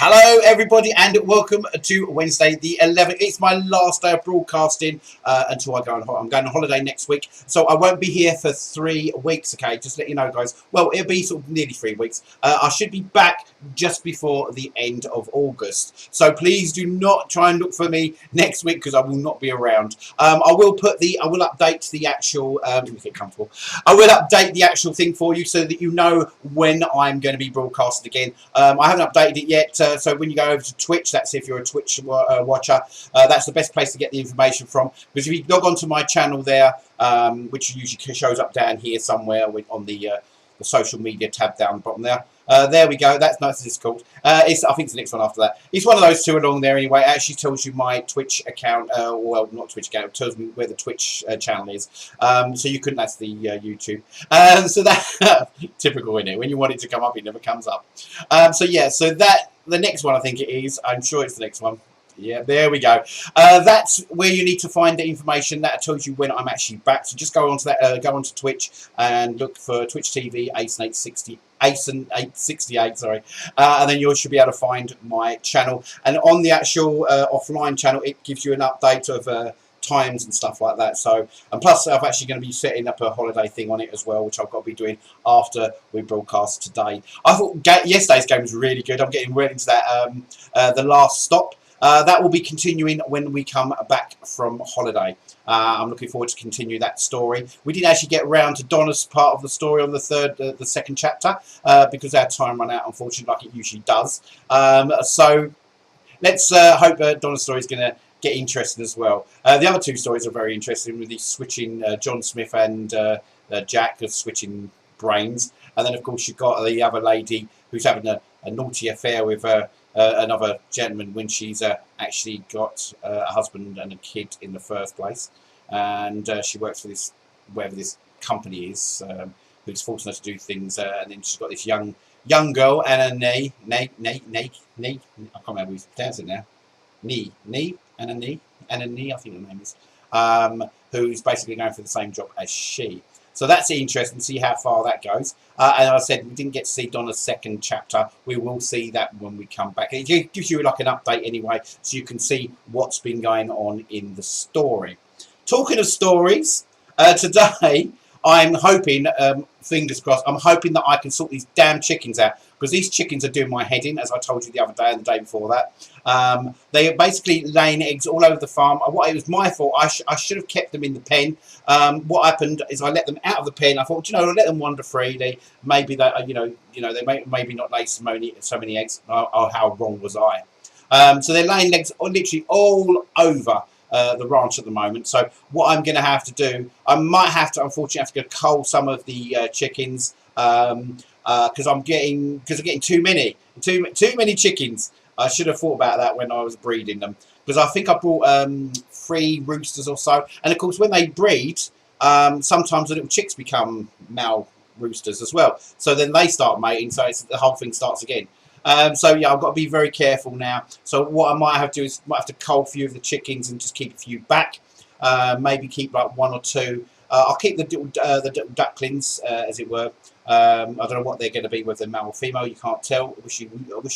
Hello everybody and welcome to Wednesday the 11th. It's my last day of broadcasting until I go on holiday. I'm going on holiday next week, so I won't be here for 3 weeks, okay? Just to let you know, guys. Well, it'll be sort of nearly 3 weeks. I should be back just before the end of August. So please do not try and look for me next week because I will not be around. I will update the actual get comfortable. I will update the actual thing for you so that you know when I'm going to be broadcasting again. I haven't updated it yet. So when you go over to Twitch, that's if you're a Twitch watcher, that's the best place to get the information from. Because if you log onto my channel there, which usually shows up down here somewhere on the social media tab down the bottom there. There we go. That's nice. It's called. I think it's the next one after that. It's one of those two along there anyway. It actually tells you my Twitch account. Well, not Twitch account. It tells me where the Twitch channel is. So you couldn't. That's the YouTube. So that typical, isn't it? When you want it to come up, it never comes up. So yeah. So that the next one, I think it is. I'm sure it's the next one. Yeah, there we go. That's where you need to find the information. That tells you when I'm actually back. So just go onto that. Go onto Twitch and look for Twitch TV Ace868, sorry, and then you should be able to find my channel. And on the actual offline channel, it gives you an update of times and stuff like that. So, and plus, I'm actually going to be setting up a holiday thing on it as well, which I've got to be doing after we broadcast today. I thought yesterday's game was really good. I'm getting right into that. The Last Stop. That will be continuing when we come back from holiday. I'm looking forward to continue that story. We didn't actually get around to Donna's part of the story on the second chapter because our time ran out, unfortunately, like it usually does. So let's hope Donna's story is going to get interesting as well. The other two stories are very interesting, with the switching John Smith and Jack of switching brains, and then of course you've got the other lady who's having a naughty affair with another gentleman when she's actually got a husband and a kid in the first place, and she works for this, wherever this company is, who's forcing her to do things, and then she's got this young girl, Anna Nee, I can't remember who's pronounce it now. Anna Nee, I think her name is, who's basically going for the same job as she. So that's interesting to see how far that goes. And as I said, we didn't get to see Donna's second chapter. We will see that when we come back. It gives you like an update anyway, so you can see what's been going on in the story. Talking of stories, today I'm hoping, fingers crossed, I'm hoping that I can sort these damn chickens out, because these chickens are doing my head in, as I told you the other day and the day before that. They are basically laying eggs all over the farm. It was my fault. I should have kept them in the pen. What happened is I let them out of the pen. I thought, I'll let them wander freely. Maybe they, they may maybe not lay so many eggs. Oh, how wrong was I? So they're laying eggs literally all over the ranch at the moment. So what I'm going to have to do, I might have to, unfortunately, have to go cull some of the chickens, because I'm getting too many chickens. I should have thought about that when I was breeding them, because I think I brought 3 roosters or so, and of course when they breed, sometimes the little chicks become male roosters as well. So then they start mating, so the whole thing starts again. So yeah, I've got to be very careful now. So what I might have to do is have to cull a few of the chickens and just keep a few back. Maybe keep like 1 or 2. I'll keep the ducklings, as it were. I don't know what they're going to be, whether they're male or female. You can't tell. I wish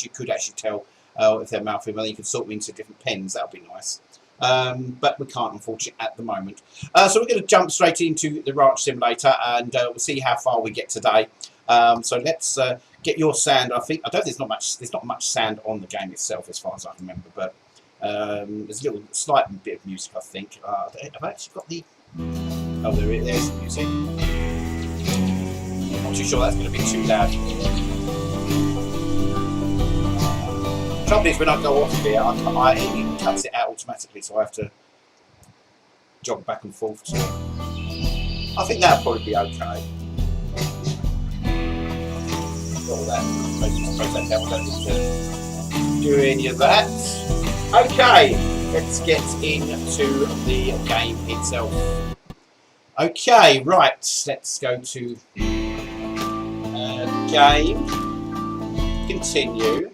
you could actually tell if they're male or female. You could sort them into different pens. That would be nice. But we can't, unfortunately, at the moment. So we're going to jump straight into the ranch simulator, and we'll see how far we get today. So let's get your sand. I don't think there's not much sand on the game itself, as far as I remember, but there's a little slight bit of music, I think. I've actually got the. Oh, there's the music. I'm not too sure that's going to be too loud. The trouble is, when I go off here, it cuts it out automatically, so I have to jog back and forth to it. I think that'll probably be okay. All that. Close that down. Don't need to do any of that. Okay, let's get into the game itself. Okay, right. Let's go to game. Continue.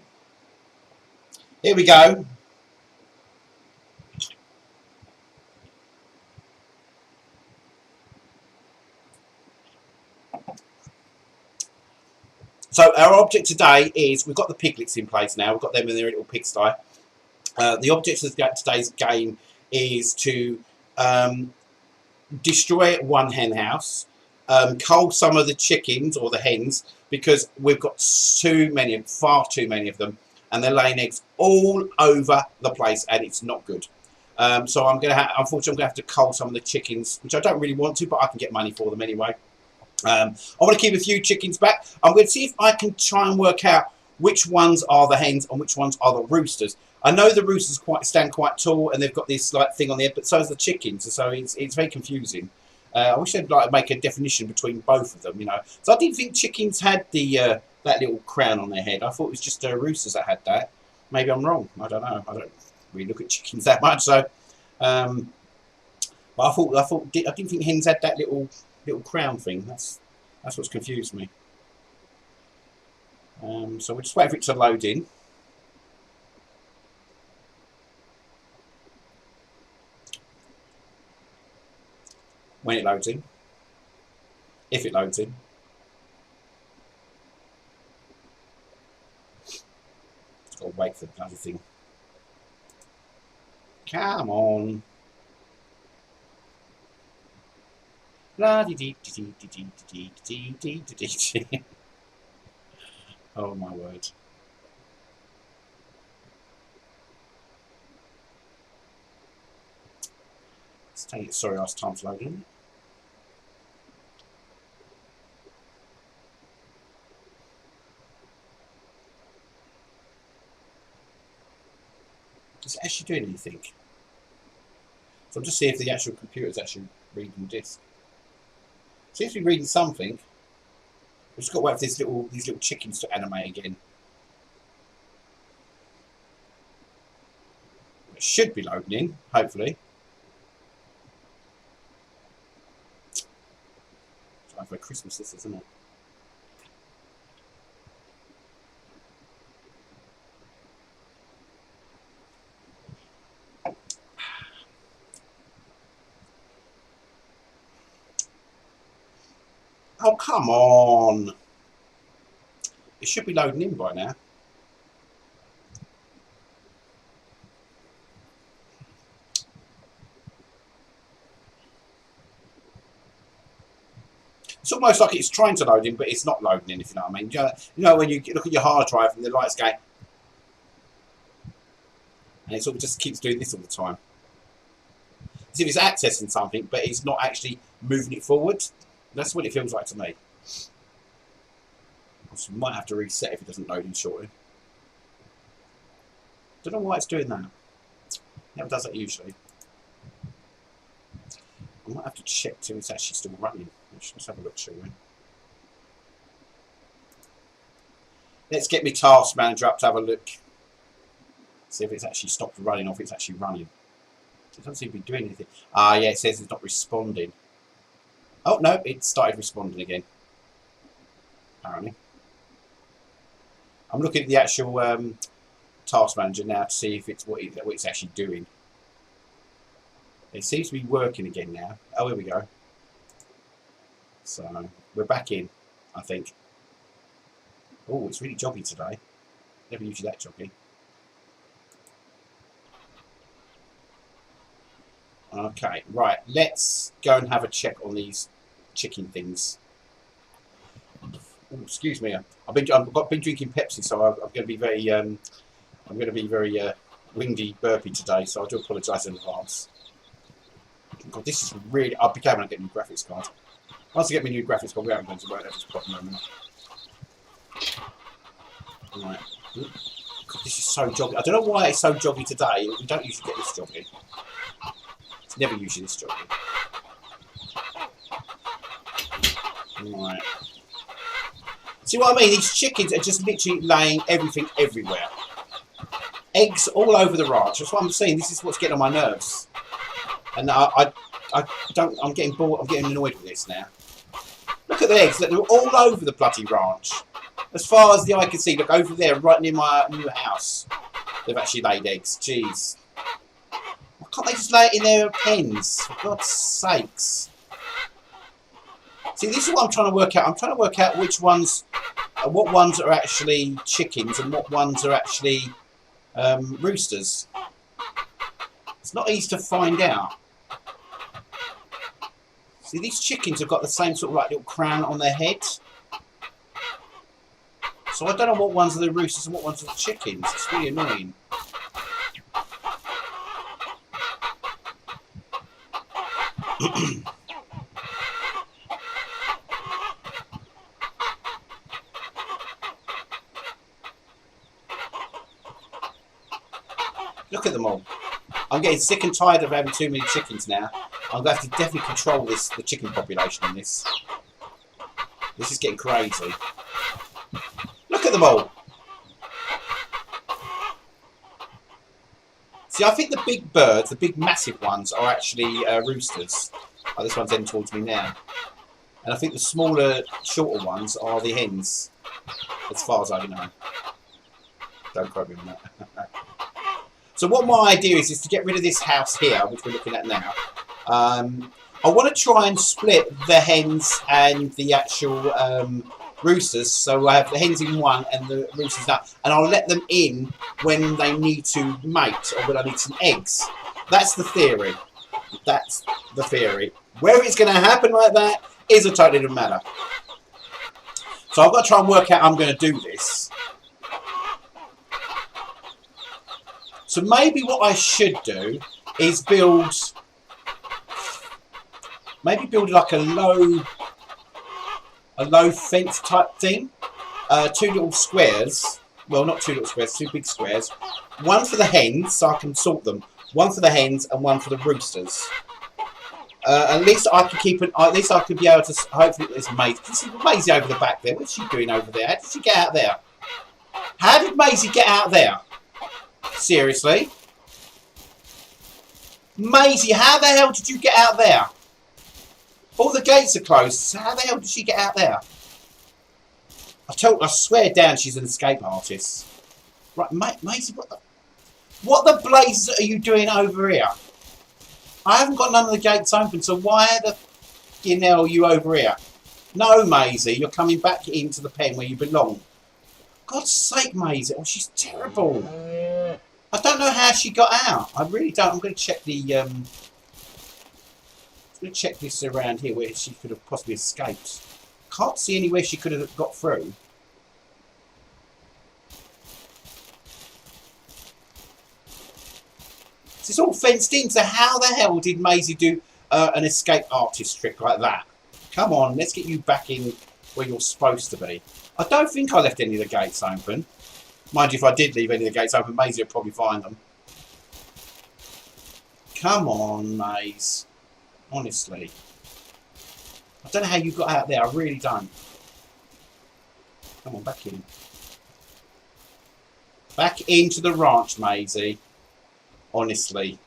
Here we go. So our object today is, we've got the piglets in place now. We've got them in their little pigsty. The object of today's game is to destroy one hen house, cull some of the chickens or the hens, because we've got far too many of them, and they're laying eggs all over the place, and it's not good. So I'm going to unfortunately, I'm going to have to cull some of the chickens, which I don't really want to, but I can get money for them anyway. I want to keep a few chickens back. I'm going to see if I can try and work out which ones are the hens and which ones are the roosters. I know the roosters stand quite tall, and they've got this like thing on the head, but so is the chickens, so it's very confusing. I wish they'd like make a definition between both of them, So I didn't think chickens had the that little crown on their head. I thought it was just roosters that had that. Maybe I'm wrong. I don't know. I don't really look at chickens that much, so. But I didn't think hens had that little crown thing. That's what's confused me. So we'll just wait for it to load in. When it loads in. If it loads in. Just got to wait for the bloody thing. Come on. Oh my word. It's taking its sorry ass time to load in. Is it actually doing anything? So I'm just seeing if the actual computer is actually reading the disk. Seems to be reading something. We've just got to wait for these little chickens to animate again. It should be loading in, hopefully. It's like for Christmas, this isn't it? Oh, come on. It should be loading in by now. It's almost like it's trying to load in, but it's not loading in, if you know what I mean. You know when you look at your hard drive and the lights go... And it sort of just keeps doing this all the time. As if it's accessing something, but it's not actually moving it forward. That's what it feels like to me. So we might have to reset if it doesn't load in shortly. Don't know why it's doing that. It never does that usually. I might have to check till it's actually still running. Let's have a look, shall we? Let's get my task manager up to have a look. See if it's actually stopped running or if it's actually running. It doesn't seem to be doing anything. Ah, yeah, it says it's not responding. Oh, no, it started responding again. Apparently. I'm looking at the actual task manager now to see if it's what it's actually doing. It seems to be working again now. Oh, here we go. So, we're back in, I think. Oh, it's really joggy today. Never usually that joggy. Okay, right. Let's go and have a check on these chicken things. Oh, excuse me. I've been drinking Pepsi, so I'm going to be very windy, burpy today. So I do apologise in advance. God, this is really. I'll be careful when I get a new graphics card. Once I get my new graphics card, we haven't gone to work. That's a problem. Right. God, this is so joggy. I don't know why it's so joggy today. We don't usually get this joggy. It's never usually this joggy. Right. See what I mean? These chickens are just literally laying everything everywhere. Eggs all over the ranch. That's what I'm saying. This is what's getting on my nerves. And I'm getting bored. I'm getting annoyed with this now. Look at the eggs. They're all over the bloody ranch. As far as the eye can see. Look over there, right near my new house. They've actually laid eggs. Jeez. Why can't they just lay it in their pens? For God's sakes. See, this is what I'm trying to work out. I'm trying to work out which ones, what ones are actually chickens and what ones are actually roosters. It's not easy to find out. See, these chickens have got the same sort of like little crown on their head. So I don't know what ones are the roosters and what ones are the chickens. It's really annoying. Look at them all. I'm getting sick and tired of having too many chickens now. I'm going to have to definitely control the chicken population in this. This is getting crazy. Look at them all. See, I think the big birds, the big massive ones, are actually roosters. Oh, this one's heading towards me now. And I think the smaller, shorter ones are the hens, as far as I know. Don't quote me on that. So what my idea is to get rid of this house here, which we're looking at now. I want to try and split the hens and the actual roosters. So I have the hens in one and the roosters out. And I'll let them in when they need to mate or when I need some eggs. That's the theory. That's the theory. Where it's going to happen like that is a totally different matter. So I've got to try and work out how I'm going to do this. So maybe what I should do is build Maybe build like a low fence type thing. 2 little squares. Well, not 2 little squares, 2 big squares. One for the hens, so I can sort them. One for the hens and one for the roosters. At least I can keep an. At least I could be able to. Hopefully, there's Maisie. This is Maisie over the back there. What's she doing over there? How did she get out there? How did Maisie get out there? Seriously, Maisie, how the hell did you get out there? All the gates are closed. So how the hell did she get out there? I swear down, she's an escape artist. Right, Maisie, what the blazes are you doing over here? I haven't got none of the gates open, so why the hell are you over here? No, Maisie, you're coming back into the pen where you belong. God's sake, Maisie. Oh, she's terrible. I don't know how she got out. I really don't. I'm going to check the... I'm going to check this around here where she could have possibly escaped. Can't see anywhere she could have got through. It's all fenced in, so how the hell did Maisie do an escape artist trick like that? Come on, let's get you back in where you're supposed to be. I don't think I left any of the gates open. Mind you, if I did leave any of the gates open, Maisie would probably find them. Come on, Maze. Honestly. I don't know how you got out there, I really don't. Come on, back in. Back into the ranch, Maisie. Honestly.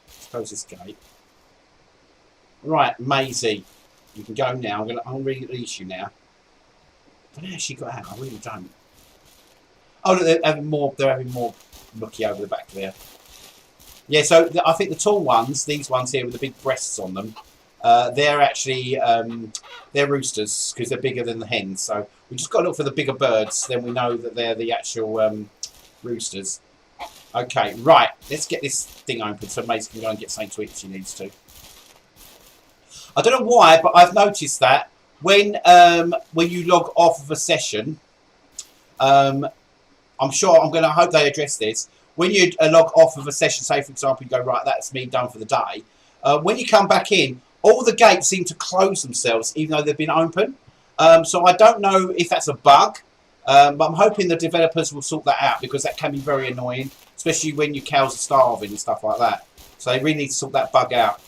Let's close this gate. Right, Maisie. You can go now. I'll release you now. I don't know how she got out. I really don't. Oh, look, they're having more looky over the back there. Yeah, so I think the tall ones, these ones here with the big breasts on them, they're actually they're roosters because they're bigger than the hens. So we just got to look for the bigger birds. Then we know that they're the actual roosters. Okay, right. Let's get this thing open so Maisie can go and get something to eat if she needs to. I don't know why, but I've noticed that when you log off of a session, I'm going to hope they address this. When you log off of a session, say for example, you go, right, that's me done for the day. When you come back in, all the gates seem to close themselves, even though they've been open. So I don't know if that's a bug, but I'm hoping the developers will sort that out because that can be very annoying, especially when your cows are starving and stuff like that. So they really need to sort that bug out.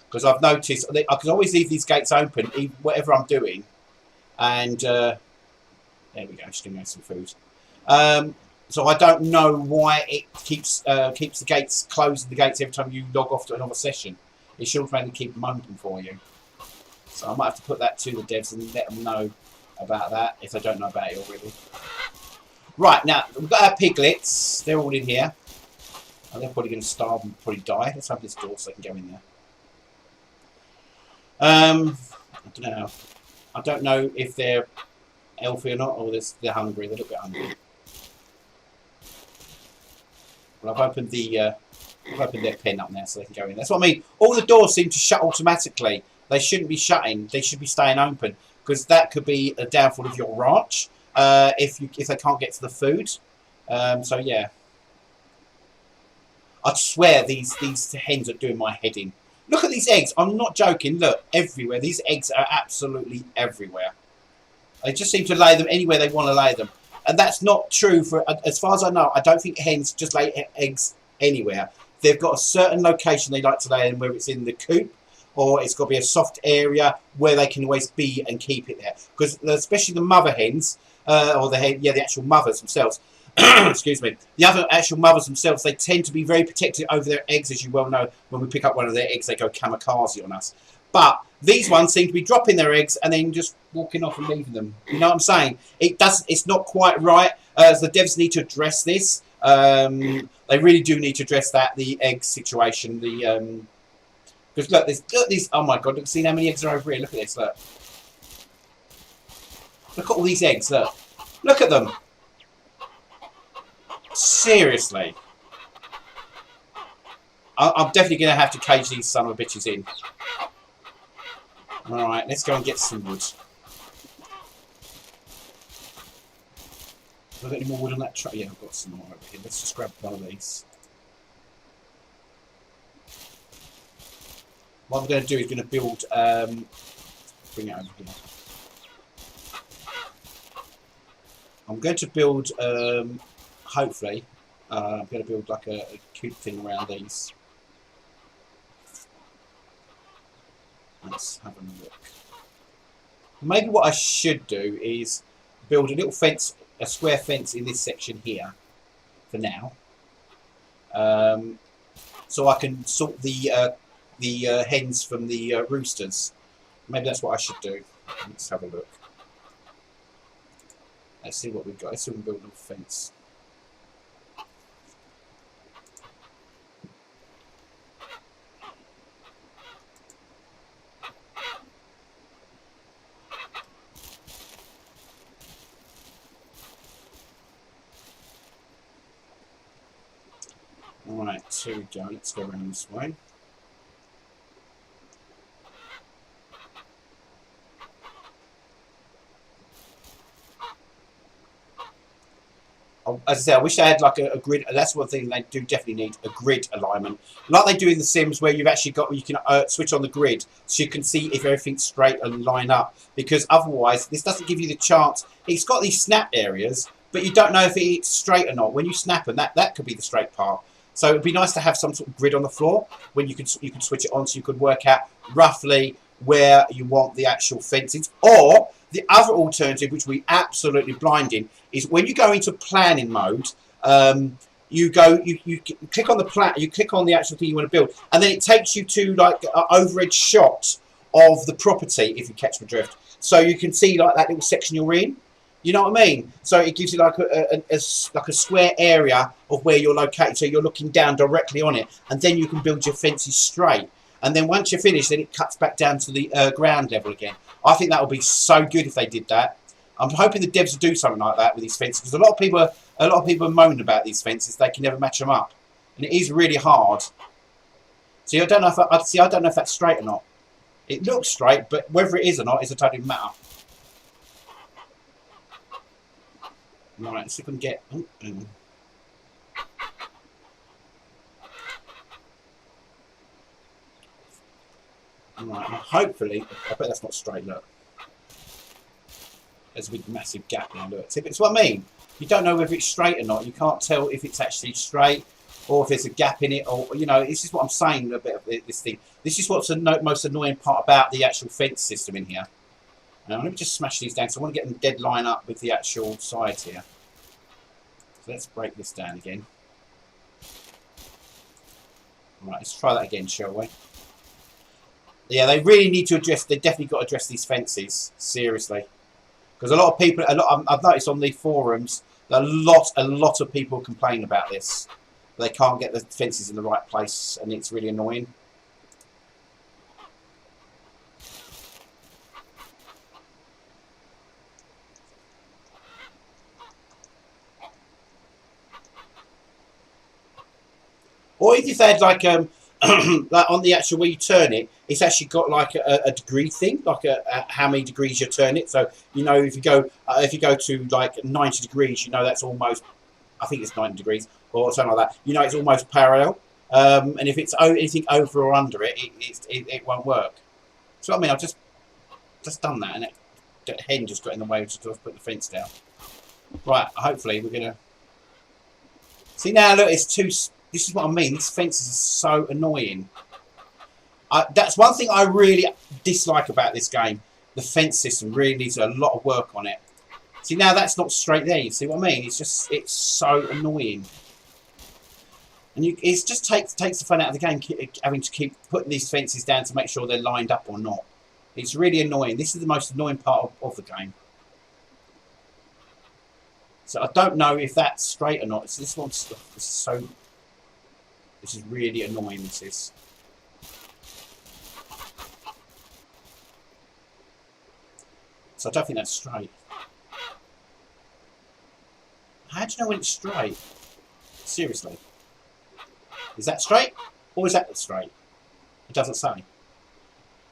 Because I've noticed, I can always leave these gates open, whatever I'm doing. And, there we go, just going to make some food. So I don't know why it keeps the gates, closing the gates every time you log off to another session. It should try and keep them open for you. So I might have to put that to the devs and let them know about that, if they don't know about it already. Right, now, we've got our piglets. They're all in here. And they're probably going to starve and probably die. Let's open this door so they can go in there. I don't know. I don't know if they're healthy or not, or they're hungry. They're a little bit hungry. Well, I've opened their pen up now so they can go in. That's what I mean. All the doors seem to shut automatically. They shouldn't be shutting. They should be staying open because that could be a downfall of your ranch if they can't get to the food. So yeah, I swear these hens are doing my head in. Look at these eggs. I'm not joking. Look, everywhere. These eggs are absolutely everywhere. They just seem to lay them anywhere they want to lay them. And that's not true for, as far as I know, I don't think hens just lay eggs anywhere. They've got a certain location they like to lay in, whether it's in the coop or it's got to be a soft area where they can always be and keep it there. Because especially the mother hens, or the actual mothers themselves, excuse me, the other actual mothers themselves, they tend to be very protective over their eggs, as you well know. When we pick up one of their eggs, they go kamikaze on us. But these ones seem to be dropping their eggs and then just walking off and leaving them. You know what I'm saying? It's not quite right. The devs need to address this. They really do need to address that, the egg situation. Because look, look these. Oh my god! Look, see how many eggs are over here. Look at this. Look. Look at all these eggs. Look at them. Seriously. I'm definitely going to have to cage these son of a bitches in. Alright, let's go and get some wood. Have I got any more wood on that truck? Yeah, I've got some more over here. Let's just grab one of these. What I'm going to do is going to build, bring it over here. I'm going to build, hopefully, I'm going to build like a cute thing around these. Let's have a look. Maybe what I should do is build a little fence, a square fence in this section here for now. So I can sort the hens from the roosters. Maybe that's what I should do. Let's have a look. Let's see what we've got. Let's see if we can build a little fence. Alright, here we go. Let's go around this way. As I say, I wish they had like a grid. That's one thing they do definitely need, a grid alignment, like they do in The Sims, where you've actually got, you can switch on the grid so you can see if everything's straight and line up. Because otherwise, this doesn't give you the chance. It's got these snap areas, but you don't know if it's straight or not. When you snap, and that could be the straight part. So it'd be nice to have some sort of grid on the floor when you can switch it on, so you could work out roughly where you want the actual fences. Or the other alternative, which we absolutely blinding, is when you go into planning mode, you click on the plan, you click on the actual thing you want to build, and then it takes you to like an overhead shot of the property, if you catch my drift. So you can see like that little section you're in. You know what I mean? So it gives you like a square area of where you're located, so you're looking down directly on it, and then you can build your fences straight. And then once you're finished, then it cuts back down to the ground level again. I think that would be so good if they did that. I'm hoping the devs will do something like that with these fences, because a lot of people moan about these fences. They can never match them up, and it is really hard. See, I don't know if I don't know if that's straight or not. It looks straight, but whether it is or not is a totally matter. Right, let's see if we can get. Right, hopefully, I bet that's not straight. Look, there's a big massive gap now. Look, see, it's what I mean. You don't know whether it's straight or not. You can't tell if it's actually straight or if there's a gap in it, or you know, this is what I'm saying a bit of this thing. This is what's the most annoying part about the actual fence system in here. Now, let me just smash these down, so I want to get them dead line up with the actual sides here. So let's break this down again. Right, let's try that again, shall we? Yeah, they really need to address. They definitely got to address these fences seriously, because a lot of people. I've noticed on the forums that a lot of people complain about this. They can't get the fences in the right place, and it's really annoying. Or if they had like like on the actual where you turn it, it's actually got like a degree thing, like a how many degrees you turn it. So you know if you go to like 90 degrees, you know that's almost, I think it's 90 degrees or something like that. You know it's almost parallel. And if it's anything over or under it, it won't work. So I mean, I've just done that, and the hen just got in the way to put the fence down. Right, hopefully we're gonna see now. Look, it's too. This is what I mean. These fences are so annoying. That's one thing I really dislike about this game. The fence system really needs a lot of work on it. See, now that's not straight there. You see what I mean? It's so annoying. And it just takes the fun out of the game, having to keep putting these fences down to make sure they're lined up or not. It's really annoying. This is the most annoying part of the game. So I don't know if that's straight or not. This one's so. This is really annoying, this is. So I don't think that's straight. How do you know when it's straight? Seriously. Is that straight? Or is that straight? It doesn't say.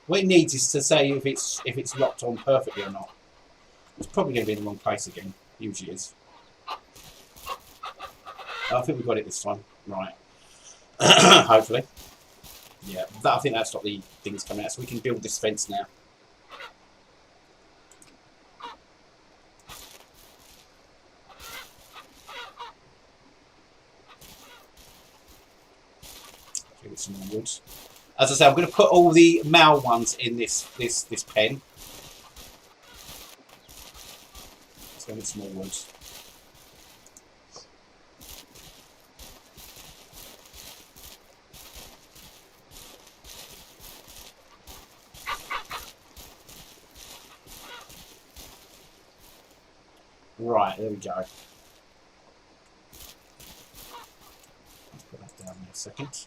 What it needs is to say if it's locked on perfectly or not. It's probably going to be in the wrong place again. Usually is. I think we got it this time. Right. Hopefully. Yeah, that, I think that's what the thing's coming out. So we can build this fence now. Get some more wood. As I say, I'm going to put all the male ones in this pen. Let's go get some more wood. Right, there we go. Let's put that down in a second.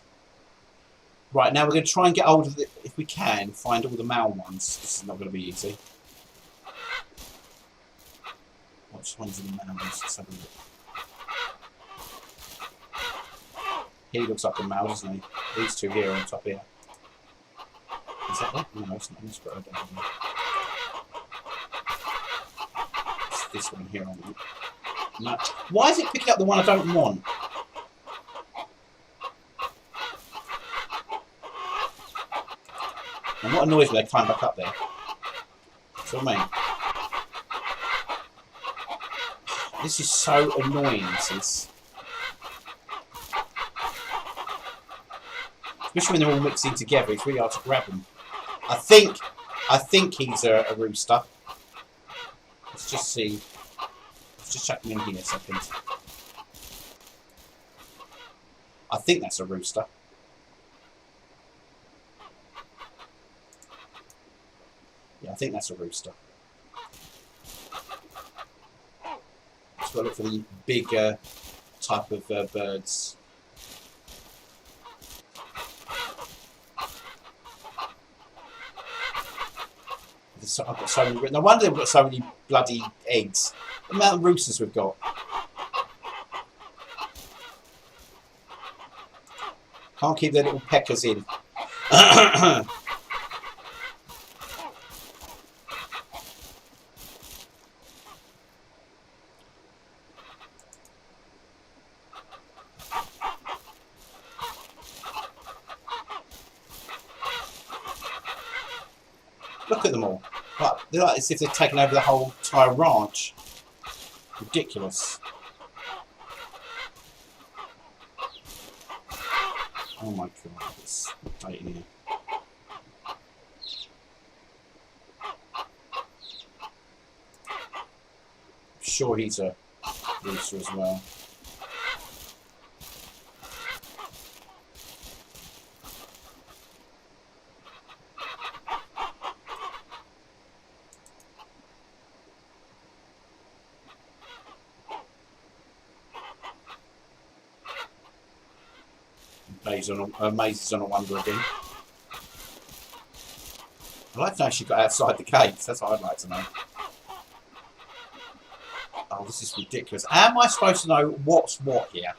Right, now we're going to try and get hold of it, if we can, find all the male ones. This is not going to be easy. Which ones are the male ones? Let's have a look. He looks like a male, doesn't he? These two here on top here. Is that it? No, it's not. Let's put it down here. It's this one here, I think. No. Why is it picking up the one I don't want? And what annoys me, they climb back up there. That's what I mean. This is so annoying, this. Especially when they're all mixing together, it's really hard to grab them. I think he's a rooster. Let's just see. Let's just chuck him in here a second. I think that's a rooster. Yeah, I think that's a rooster. Just got to look for the bigger type of birds. I've got so many. No wonder we've got so many bloody eggs. The amount of roosters we've got. Can't keep their little peckers in. Look at them all. They're like as if they've taken over the whole entire ranch. Ridiculous. Oh my god, it's tight in here. I'm sure he's a rooster as well. Maze on a wonder again. I'd like to know if she got outside the gates. That's what I'd like to know. Oh, this is ridiculous. How am I supposed to know what's what here?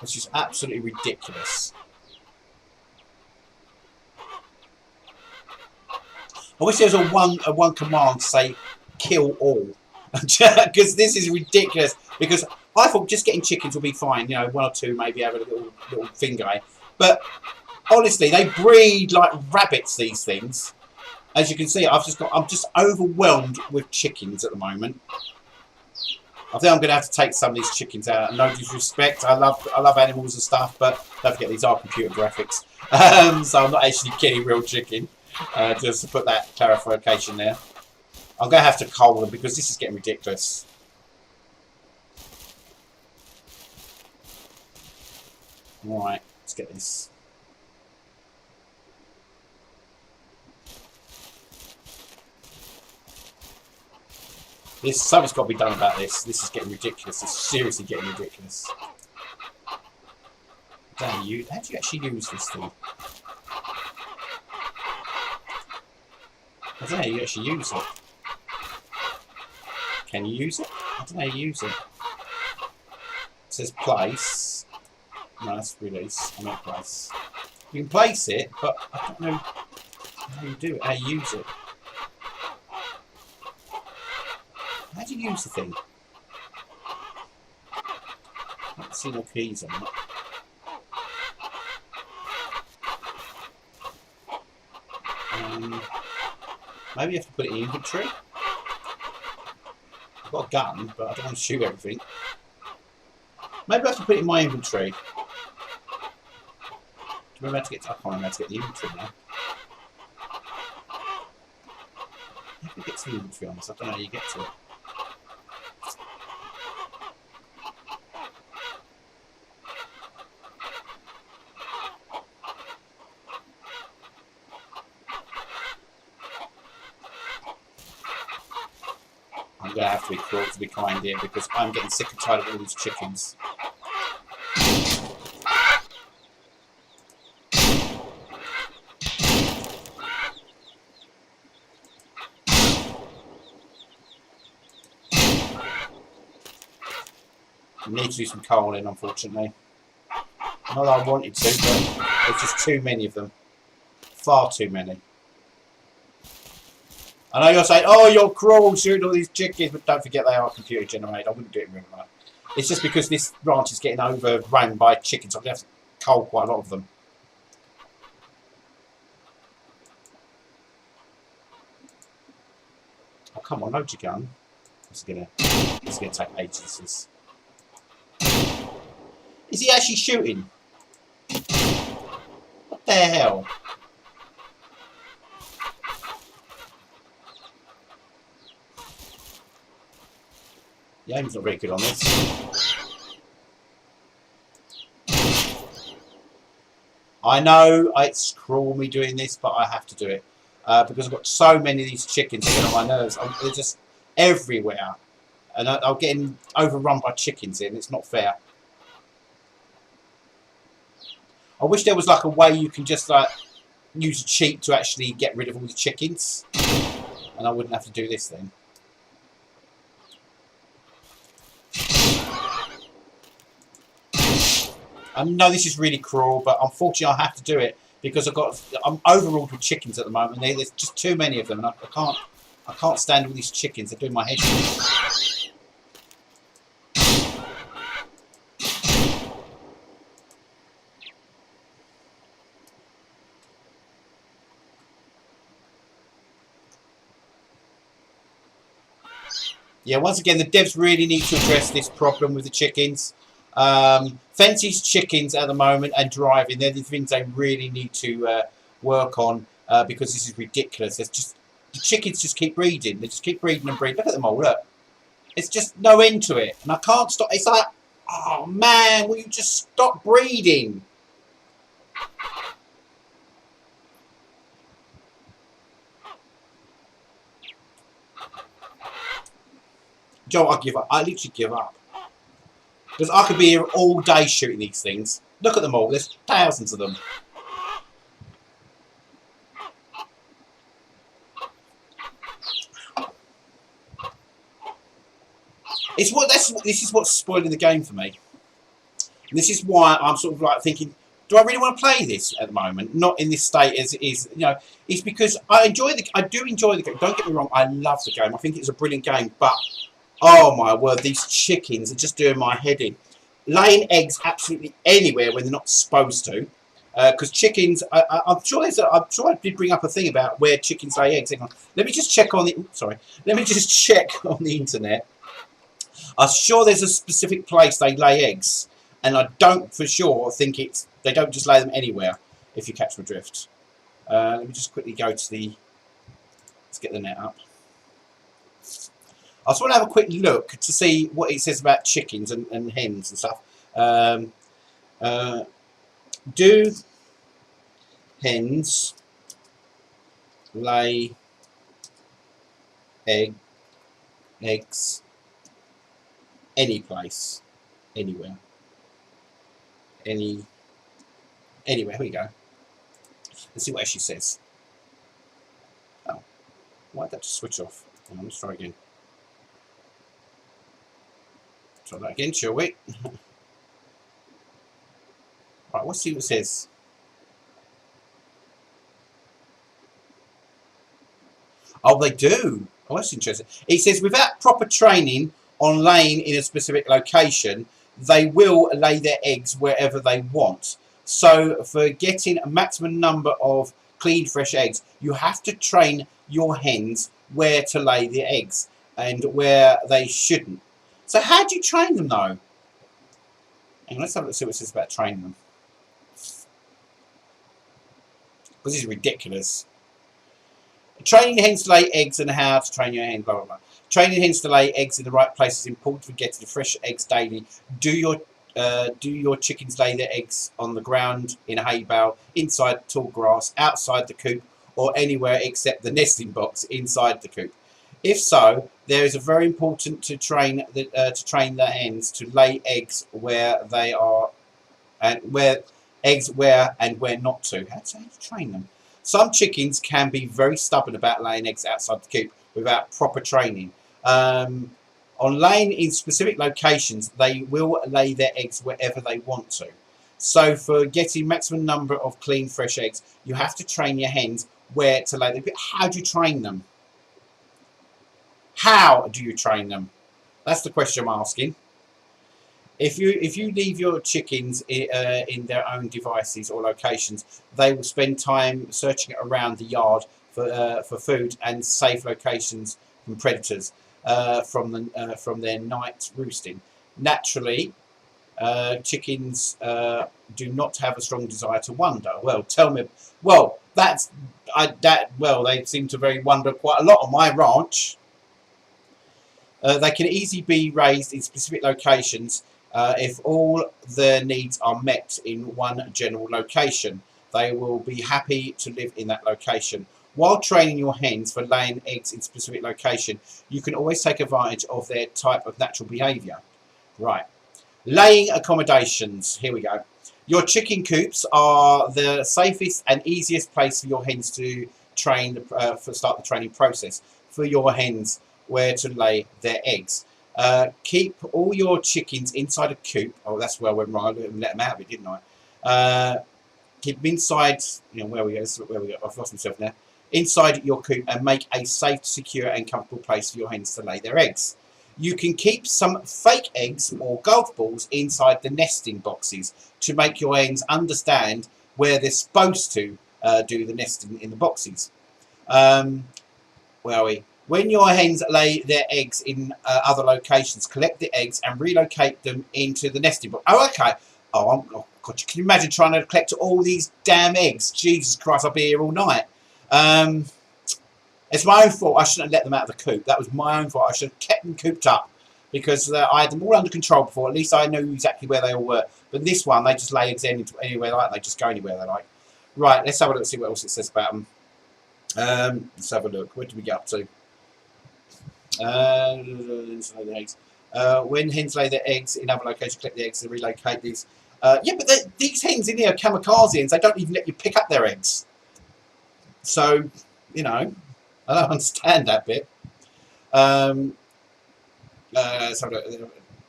This is absolutely ridiculous. I wish there was a one command to say kill all. Because this is ridiculous. Because I thought just getting chickens will be fine, you know, one or two maybe have a little finger, eh? But honestly, they breed like rabbits. These things, as you can see, I'm just overwhelmed with chickens at the moment. I think I'm going to have to take some of these chickens out. No disrespect, I love animals and stuff, but don't forget these are computer graphics, so I'm not actually getting real chicken. Just to put that clarification there. I'm going to have to cull them because this is getting ridiculous. Right, let's get this. Something's got to be done about this. This is getting ridiculous. It's seriously getting ridiculous. Damn you! How do you actually use this thing? I don't know how you actually use it. Can you use it? I don't know how you use it. It says place. No, that's release. I meant place. You can place it, but I don't know how you do it, how you use it. How do you use the thing? I can't see no keys on it. Maybe you have to put it in inventory. I've got a gun, but I don't want to shoot everything. Maybe I have to put it in my inventory. Do you remember how to get to, I can't remember how to get the inventory now. How do you get to the inventory on this? I don't know how you get to it. I'm going to have to be cruel to be kind here because I'm getting sick and tired of all these chickens. I need to do some coal in, unfortunately. Not that I wanted to, but there's just too many of them. Far too many. I know you're saying, oh, you're cruel shooting all these chickens, but don't forget they are computer generated. I wouldn't do it in real life. It's just because this ranch is getting overrun by chickens. I'm going to have to cull quite a lot of them. Oh, come on, load your gun. It's going to take ages. Is he actually shooting? What the hell? The aim's not very good on this. I know it's cruel me doing this, but I have to do it. Because I've got so many of these chickens that get on my nerves. They're just everywhere. And I'm getting overrun by chickens here, and it's not fair. I wish there was like a way you can just like use a cheat to actually get rid of all the chickens. And I wouldn't have to do this then. I know this is really cruel, but unfortunately I have to do it because I'm overruled with chickens at the moment. There's just too many of them, and I can't stand all these chickens. They're doing my head in. Yeah, once again, the devs really need to address this problem with the chickens. Fences, chickens at the moment, and driving, they're the things they really need to work on because this is ridiculous. It's just, the chickens just keep breeding. They just keep breeding and breeding. Look at them all, look. It's just no end to it. And I can't stop. It's like, oh man, will you just stop breeding? Joe, I give up. I literally give up. Because I could be here all day shooting these things. Look at them all. There's thousands of them. This is what's spoiling the game for me. And this is why I'm sort of like thinking, do I really want to play this at the moment? Not in this state as it is. You know, it's because I do enjoy the game. Don't get me wrong. I love the game. I think it's a brilliant game. But oh my word, these chickens are just doing my head in. Laying eggs absolutely anywhere when they're not supposed to. Because chickens, I'm sure I did bring up a thing about where chickens lay eggs. Hang on. Let me just check on the. Sorry. Let me just check on the internet. I'm sure there's a specific place they lay eggs, and I don't for sure think they don't just lay them anywhere. If you catch my drift. Let me just quickly go to the. Let's get the net up. I just want to have a quick look to see what it says about chickens and hens and stuff. Do hens lay eggs any place, anywhere? Anywhere, here we go. Let's see what she says. Oh, why did that just switch off? Hang on, let's try again. Try that again, shall we? Right, let's see what it says. Oh, they do. Oh, that's interesting. It says, without proper training on laying in a specific location, they will lay their eggs wherever they want. So for getting a maximum number of clean, fresh eggs, you have to train your hens where to lay their eggs and where they shouldn't. So how do you train them though? And let's have a look, see what it says about training them. Because this is ridiculous. Training hens to lay eggs and how to train your hen, blah, blah, blah. Training hens to lay eggs in the right place is important for getting fresh eggs daily. Do your chickens lay their eggs on the ground, in a hay bale, inside tall grass, outside the coop, or anywhere except the nesting box inside the coop? If so, there is a very important to train the hens to lay eggs where they are, and where not to. How do you train them? Some chickens can be very stubborn about laying eggs outside the coop without proper training. On laying in specific locations, they will lay their eggs wherever they want to. So for getting maximum number of clean, fresh eggs, you have to train your hens where to lay them. But how do you train them? How do you train them? That's the question I'm asking. If you leave your chickens in their own devices or locations, they will spend time searching around the yard for food and safe locations from predators from their night roosting. Naturally, chickens do not have a strong desire to wander. Well, tell me. Well, they seem to wander quite a lot on my ranch. They can easily be raised in specific locations if all their needs are met in one general location. They will be happy to live in that location. While training your hens for laying eggs in specific location, you can always take advantage of their type of natural behaviour. Right. Laying accommodations. Here we go. Your chicken coops are the safest and easiest place for your hens to train start the training process for your hens where to lay their eggs. Keep all your chickens inside a coop. Oh, that's where I went wrong. I let them out of it, didn't I? Keep them inside. You know, where we go? I've lost myself now. Inside your coop and make a safe, secure, and comfortable place for your hens to lay their eggs. You can keep some fake eggs or golf balls inside the nesting boxes to make your hens understand where they're supposed to do the nesting in the boxes. Where are we? When your hens lay their eggs in other locations, collect the eggs and relocate them into the nesting box. Oh, okay. Oh, God, can you imagine trying to collect all these damn eggs? Jesus Christ, I'll be here all night. It's my own fault. I shouldn't have let them out of the coop. That was my own fault. I should have kept them cooped up because I had them all under control before. At least I knew exactly where they all were. But this one, they just lay eggs anywhere they like. They just go anywhere they like. Right, let's have a look, see what else it says about them. Let's have a look. Where did we get up to? When hens lay their eggs in other locations, collect the eggs and relocate these. Yeah, but these hens in here are kamikaze hens. They don't even let you pick up their eggs. So, you know, I don't understand that bit.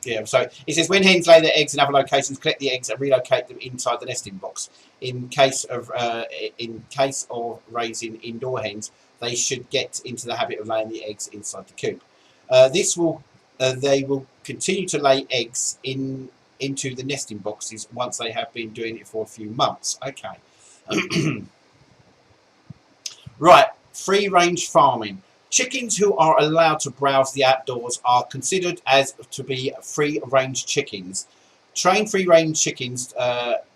Yeah, so it says when hens lay their eggs in other locations, collect the eggs and relocate them inside the nesting box. In case of raising indoor hens, they should get into the habit of laying the eggs inside the coop. They will continue to lay eggs into the nesting boxes once they have been doing it for a few months. Okay. Right, free-range farming. Chickens who are allowed to browse the outdoors are considered as to be free-range chickens. Train free-range chickens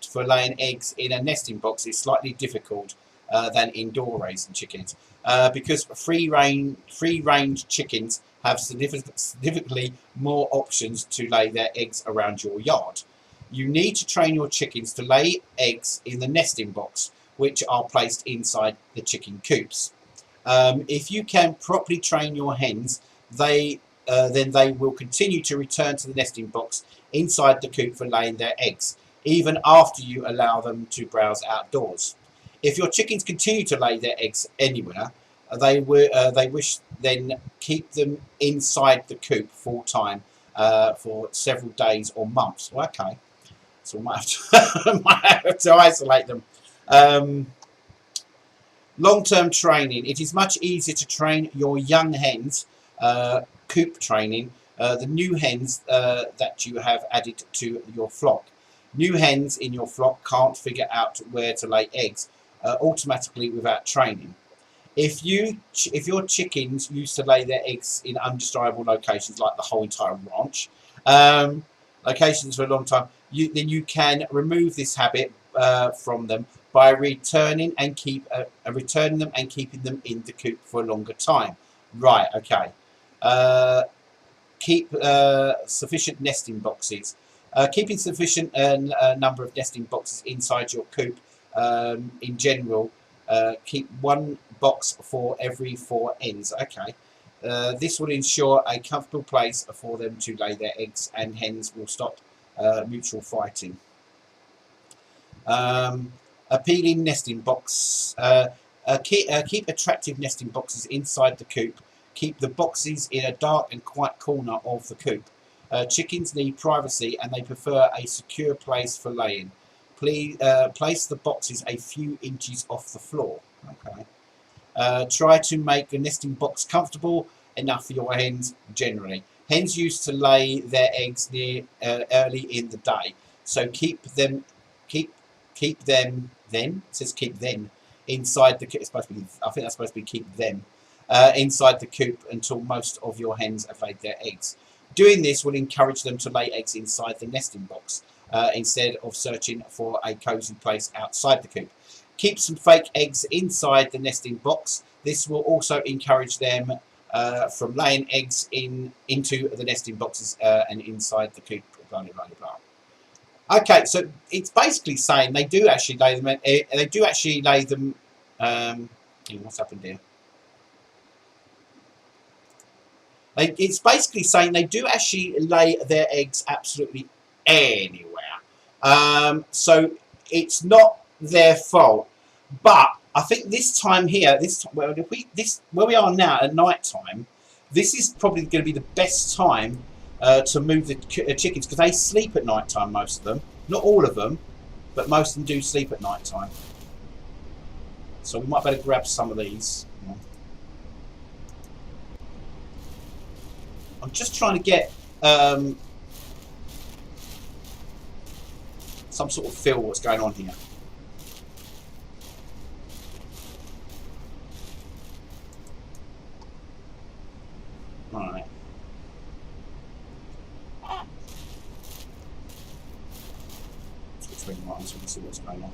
for laying eggs in a nesting box is slightly difficult than indoor raising chickens because free-range chickens have significantly more options to lay their eggs around your yard. You need to train your chickens to lay eggs in the nesting box, which are placed inside the chicken coops. If you can properly train your hens, then they will continue to return to the nesting box inside the coop for laying their eggs, even after you allow them to browse outdoors. If your chickens continue to lay their eggs anywhere, they wish then keep them inside the coop full time for several days or months. Well, okay, so might have to isolate them. Long-term training. It is much easier to train your young hens, coop training, the new hens that you have added to your flock. New hens in your flock can't figure out where to lay eggs automatically without training. If your chickens used to lay their eggs in undesirable locations, like the whole entire ranch, locations for a long time, then you can remove this habit from them by returning them and keeping them in the coop for a longer time. Right. Okay. Keep sufficient nesting boxes. Keeping sufficient number of nesting boxes inside your coop in general. Keep one box for every 4 hens. Okay. This will ensure a comfortable place for them to lay their eggs, and hens will stop mutual fighting. Appealing nesting box. Keep attractive nesting boxes inside the coop. Keep the boxes in a dark and quiet corner of the coop. Chickens need privacy and they prefer a secure place for laying. Please place the boxes a few inches off the floor. Okay. Try to make the nesting box comfortable enough for your hens generally. Hens used to lay their eggs near early in the day, so keep them then. It says keep them inside the coop. It's supposed to be, I think that's supposed to be keep them inside the coop until most of your hens have laid their eggs. Doing this will encourage them to lay eggs inside the nesting box instead of searching for a cozy place outside the coop. Keep some fake eggs inside the nesting box. This will also encourage them from laying eggs into the nesting boxes and inside the coop. Blah, blah, blah, blah. Okay, so it's basically saying they do actually lay them. They do actually lay them. What's happened here? It's basically saying they do actually lay their eggs absolutely anywhere. So it's not their fault. But I think this time here, where we are now at night time, this is probably going to be the best time to move the chickens, because they sleep at night time, most of them. Not all of them, but most of them do sleep at night time. So we might better grab some of these. I'm just trying to get some sort of feel what's going on here. Alright. Let's switch ring on so we can see what's going on.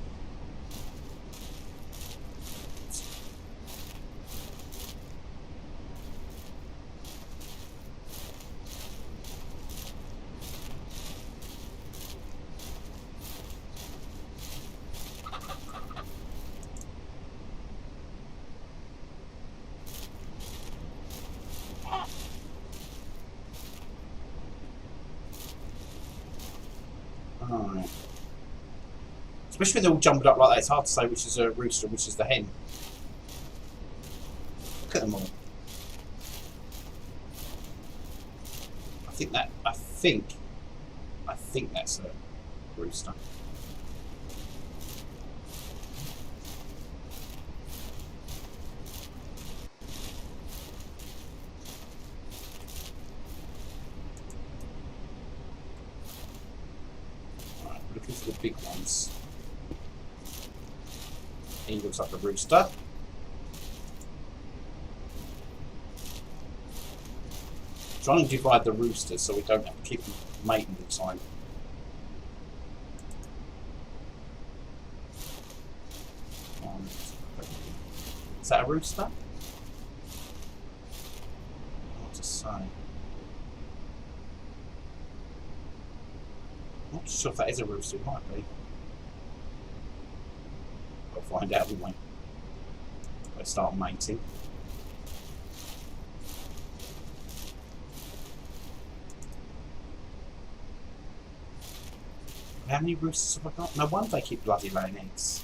Alright. Especially when they're all jumping up like that, it's hard to say which is a rooster and which is the hen. Look at them all. I think that's a rooster. Looking for the big ones. He looks like a rooster. Trying to divide the roosters so we don't have to keep them mating all the time. Is that a rooster? What to say? I'm not sure if that is a rooster, it might be. We'll find out, won't we? Let's start mating. How many roosters have I got? No wonder they keep bloody laying eggs.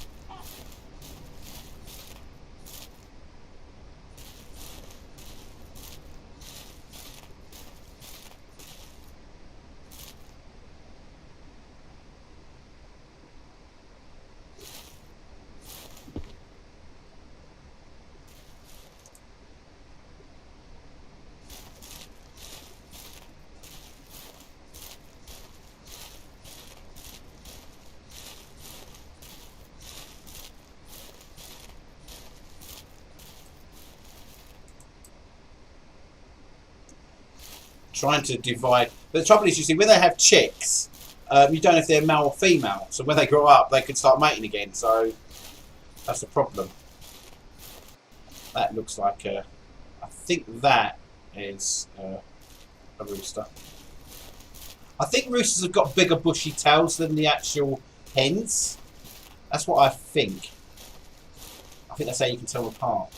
trying to divide. But the trouble is, you see, when they have chicks, you don't know if they're male or female. So when they grow up, they could start mating again. So that's the problem. That looks like a... I think that is a rooster. I think roosters have got bigger bushy tails than the actual hens. That's what I think. I think that's how you can tell them apart.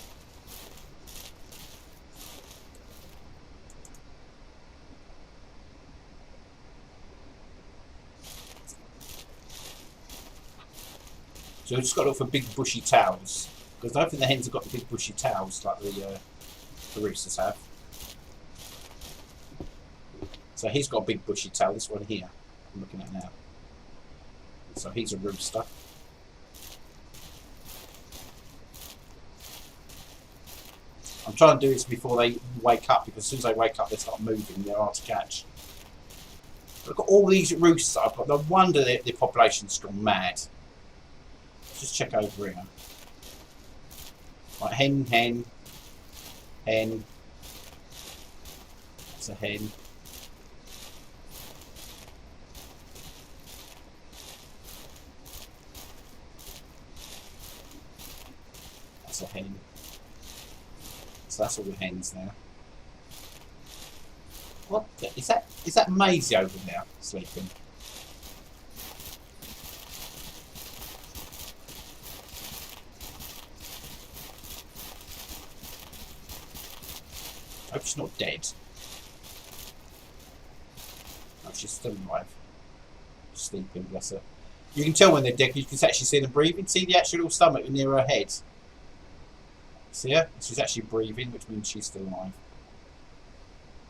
So we've just got to look for big bushy tails. Because I don't think the hens have got the big bushy tails like the roosters have. So he's got a big bushy tail, this one here, I'm looking at now. So he's a rooster. I'm trying to do this before they wake up, because as soon as they wake up they start moving, they're hard to catch. Look at all these roosters I've got, no wonder the population's gone mad. Let's just check over here. Right, hen, hen, hen. That's a hen. That's a hen. So that's all the hens now. What the, is that Maisie over there sleeping? I hope she's not dead. No, she's still alive. Sleeping, bless her. You can tell when they're dead, you can actually see them breathing. See the actual little stomach near her head? See her? She's actually breathing, which means she's still alive.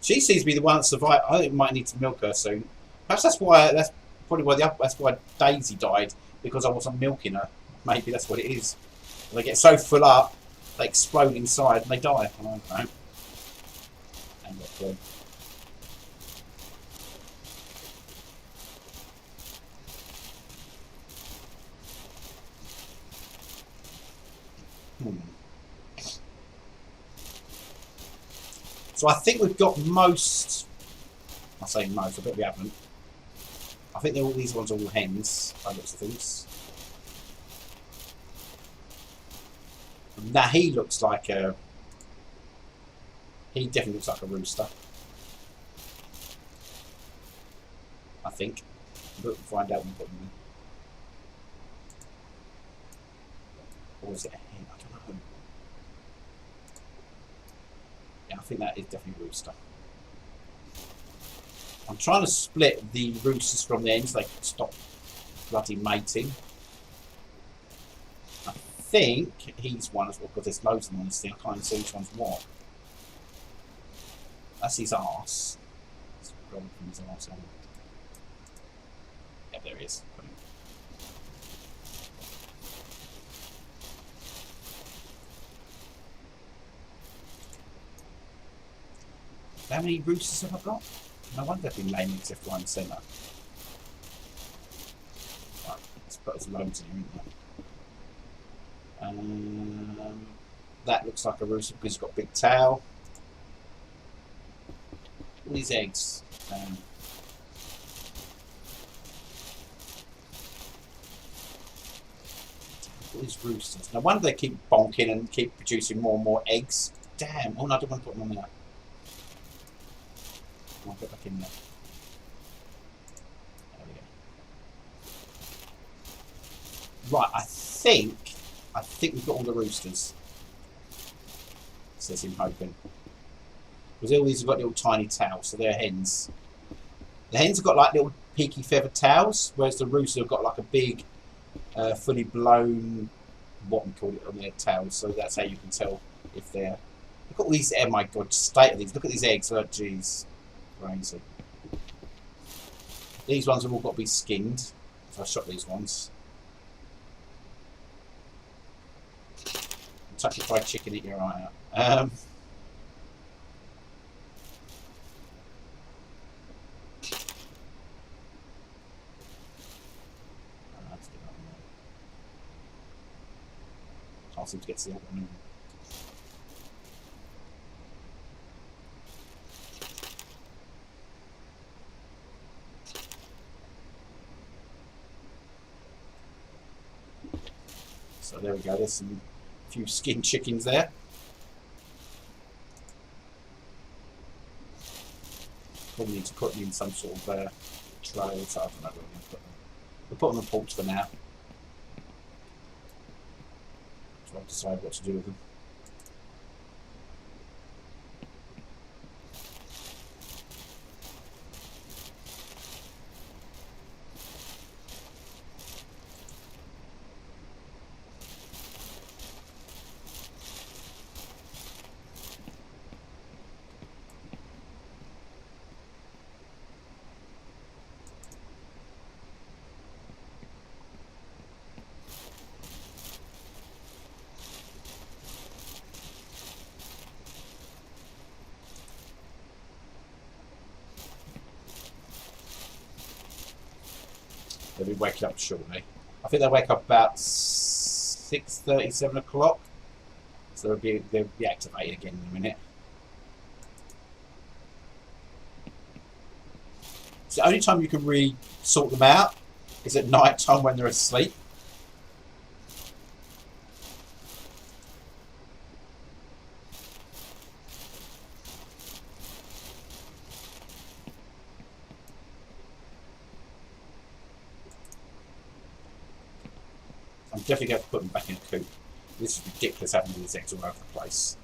She seems to be the one that survived. I think we might need to milk her soon. Perhaps that's why. That's probably why that's why Daisy died, because I wasn't milking her. Maybe that's what it is. They get so full up, they explode inside and they die. I don't know. And got So I think we've got most. I say most. I bet we haven't. I think all these ones are all hens. By looks of things. Now he looks like a. He definitely looks like a rooster. I think. We'll find out when we put them in. Or is it a hen? I don't know. Yeah, I think that is definitely a rooster. I'm trying to split the roosters from the hens so they can stop bloody mating. I think he's one as well, because there's loads of them on this thing. I can't even see which one's what. That's his arse. It's from his arse. Yeah, there he is. How many roosters have I got? No wonder they've been laying except for one centre. Right, let's put as loads in here, isn't there? That looks like a rooster because he's got a big tail. All these eggs. All these roosters. No wonder they keep bonking and keep producing more and more eggs. Damn. Oh no, I don't want to put them on there. I'll get back in there. There we go. Right, I think we've got all the roosters. Says him hoping. Because all these have got little tiny tails, so they're hens. The hens have got like little peaky feathered tails, whereas the roosters have got like a big, fully blown, what we call it, on their tails. So that's how you can tell if they're. Look at all these. Oh my god! State of these. Look at these eggs. Oh jeez. Crazy. These ones have all got to be skinned. So I shot these ones. Touch a fried chicken, eat your eye out. Can't seem to get to the other one. So there we go. There's some few skin chickens there. Probably need to put them in some sort of tray. So I don't know where we're going to put them. We'll put them on the porch for now. So I'll decide what to do with them. They'll be waking up shortly. I think they'll wake up about 6:30, 7 o'clock. So they'll be activated again in a minute. It's the only time you can really sort them out is at night time when they're asleep. I'm definitely going to put them back in a coop. This is ridiculous having these eggs all over the place.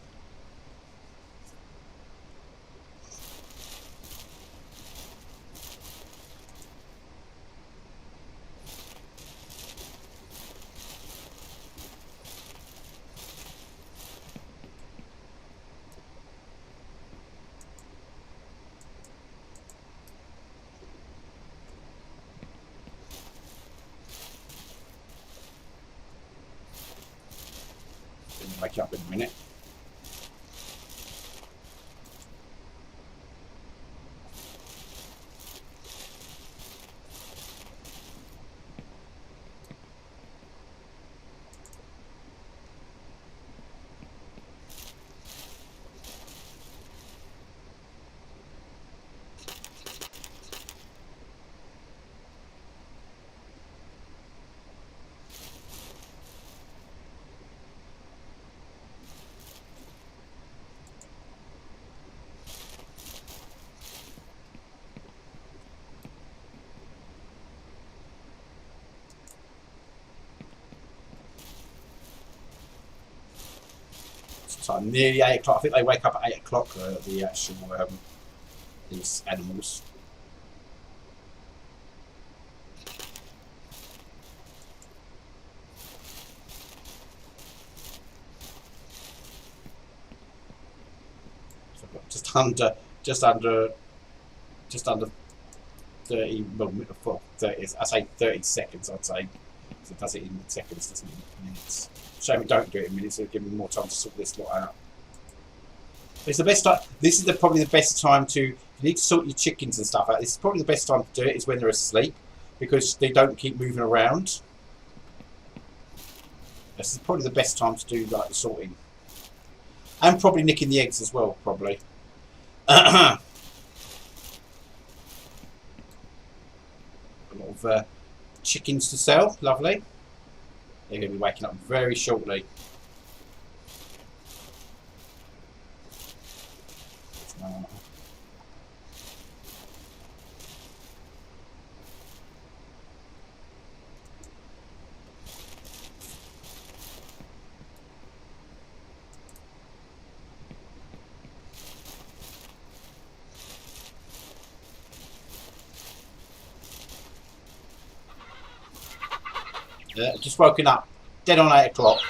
Wake up in a minute. So nearly 8 o'clock. I think they wake up at 8 o'clock, the actual these animals. So I've got just under 30, well, 30, I say 30 seconds, I'd say. So it does it in seconds, doesn't it, in minutes. Shame we don't do it in minutes, it'll give me more time to sort this lot out. But it's the best time, this is probably the best time to, if you need to sort your chickens and stuff out, this is probably the best time to do it, is when they're asleep, because they don't keep moving around. This is probably the best time to do like the sorting. And probably nicking the eggs as well, probably. A lot of chickens to sell, lovely. They're going to be waking up very shortly. Just woken up, dead on 8 o'clock.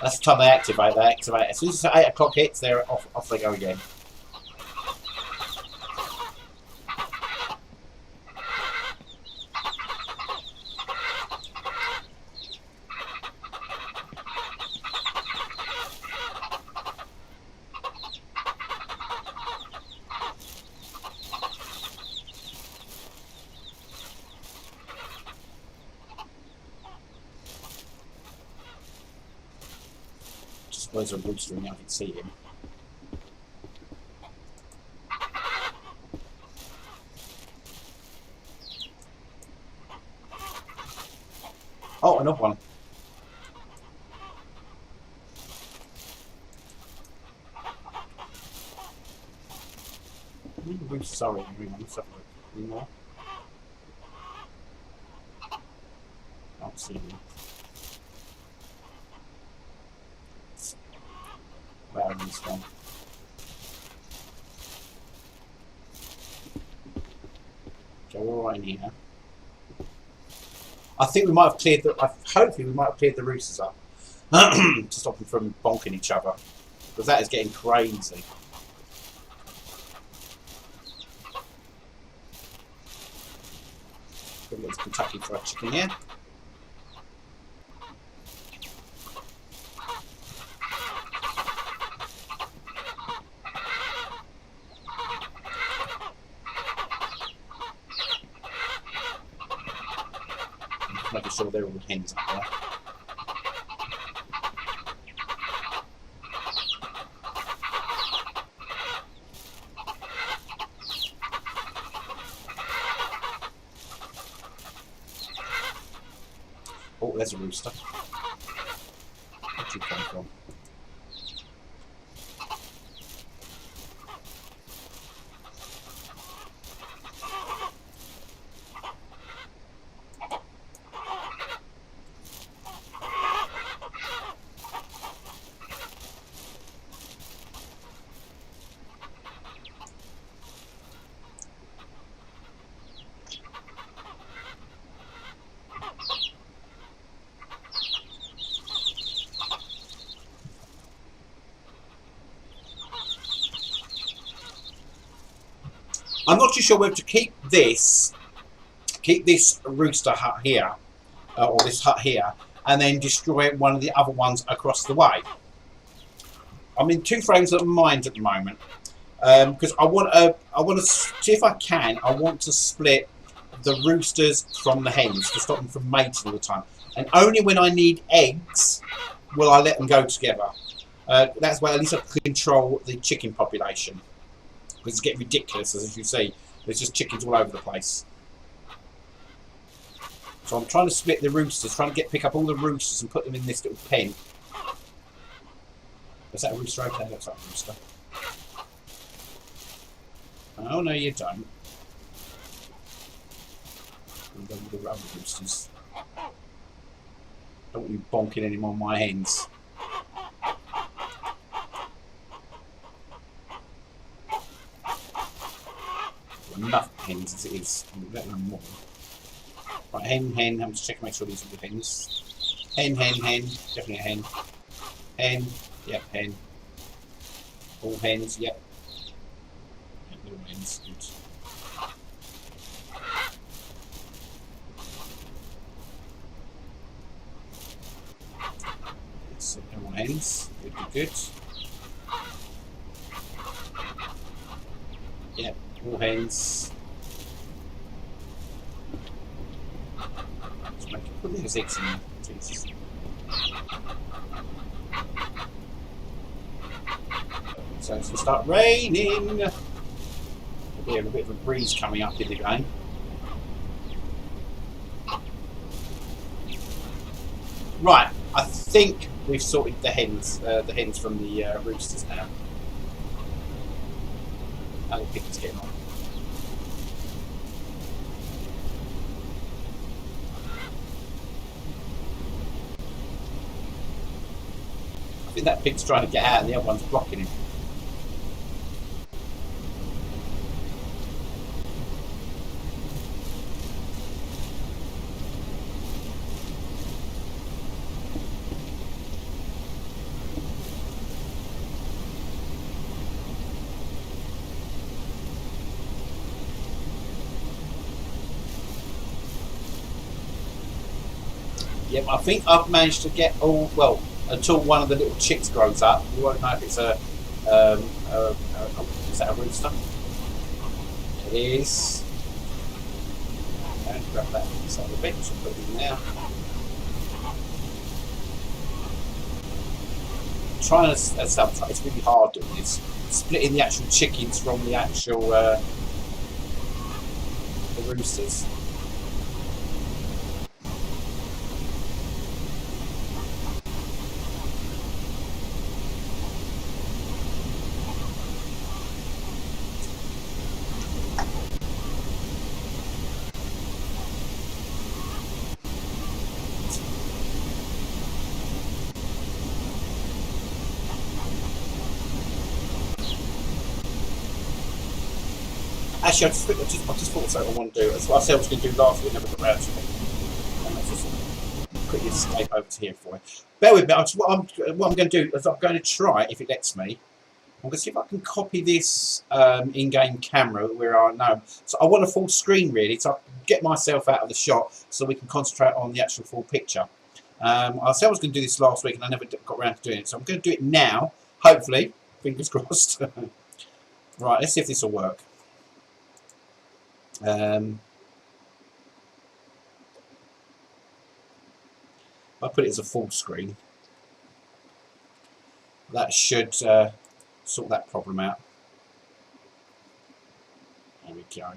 That's the time they activate. As soon as 8 o'clock hits, they're off they go again. There's a roostering, I can see him. another one. Sorry, everyone. Let's have a look. Any more? Can't see them. Where are these from? Okay, we're all right in here. I think we might have cleared the. Hopefully, we might have cleared the roosters up to stop them from bonking each other, because that is getting crazy. Got a little Kentucky Fried Chicken here. Making sure they're all hens up there. Oh, there's a rooster. Where'd you come from? I'm not too sure whether to keep this rooster hut here, or this hut here, and then destroy one of the other ones across the way. I'm in two frames of mind at the moment, because I want to see if I can. I want to split the roosters from the hens to stop them from mating all the time, and only when I need eggs will I let them go together. That's why at least I can control the chicken population. Because it's getting ridiculous, as you see. There's just chickens all over the place. So I'm trying to split the roosters, trying to pick up all the roosters and put them in this little pen. Is that a rooster? Okay, looks like a rooster. Oh no, you don't. I'm going with the other roosters. Don't want you bonking any more of my hens. Enough hens as it is. Let them more. Right, hen. I'm just checking, make sure these are the hens. Hen. Definitely a hen. Hen. Yep, hen. All hens. Yep. Yep, little hens. Good. So, all hens. Good. Yep. All hens. Let's make it, put those eggs in there. Jesus. So it's going to start raining. There'll be a bit of a breeze coming up in the game. Right, I think we've sorted the hens from the roosters now. How the pictures getting on? I think that pig's trying to get out and the other one's blocking him. Yep, I think I've managed to get all, well, until one of the little chicks grows up. We won't know if it's is that a rooster? It is. And grab that inside the bench and put it in there. Trying to, it's really hard doing this. Splitting the actual chickens from the actual the roosters. Actually, I just thought something I want to do. That's what I said I was going to do last week, never got around to it. And let's just quickly escape over to here for it. Bear with me. What I'm going to do is I'm going to try, if it lets me, I'm going to see if I can copy this in-game camera where I know. So I want a full screen, really, so I can get myself out of the shot so we can concentrate on the actual full picture. I said I was going to do this last week and I never got around to doing it. So I'm going to do it now, hopefully. Fingers crossed. Right, let's see if this will work. I put it as a full screen. That should sort that problem out. There we go.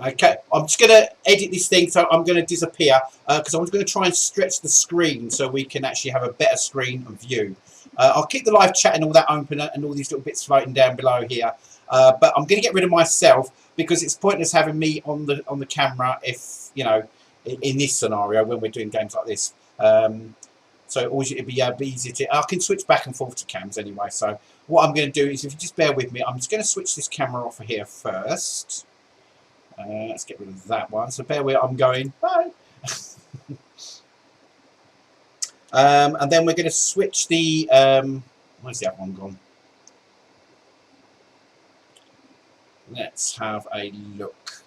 Okay, I'm just going to edit this thing, so I'm going to disappear because I'm going to try and stretch the screen so we can actually have a better screen view. I'll keep the live chat and all that open and all these little bits floating down below here, but I'm going to get rid of myself because it's pointless having me on the camera if, you know, in this scenario when we're doing games like this. So always it'd be easy to. I can switch back and forth to cams anyway. So what I'm going to do is, if you just bear with me, I'm just going to switch this camera off of here first. Let's get rid of that one. So bear with, I'm going, bye. And then we're going to switch the, where's the other one gone? Let's have a look.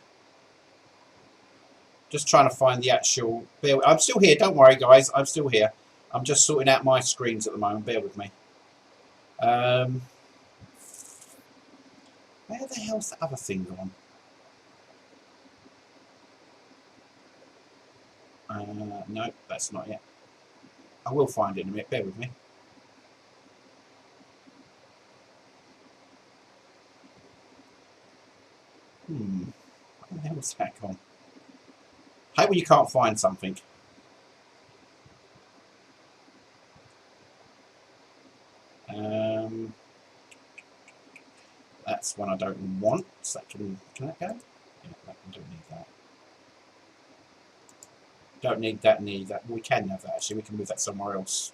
Just trying to find the actual, I'm still here, don't worry guys, I'm still here. I'm just sorting out my screens at the moment, bear with me. Where the hell's the other thing gone? No, that's not it. I will find it in a minute, bear with me. Where the hell's that gone? I hate when you can't find something. That's one I don't want. So that can that go? Yeah, that can, don't need that. Don't need that, need that. We can have that actually, we can move that somewhere else.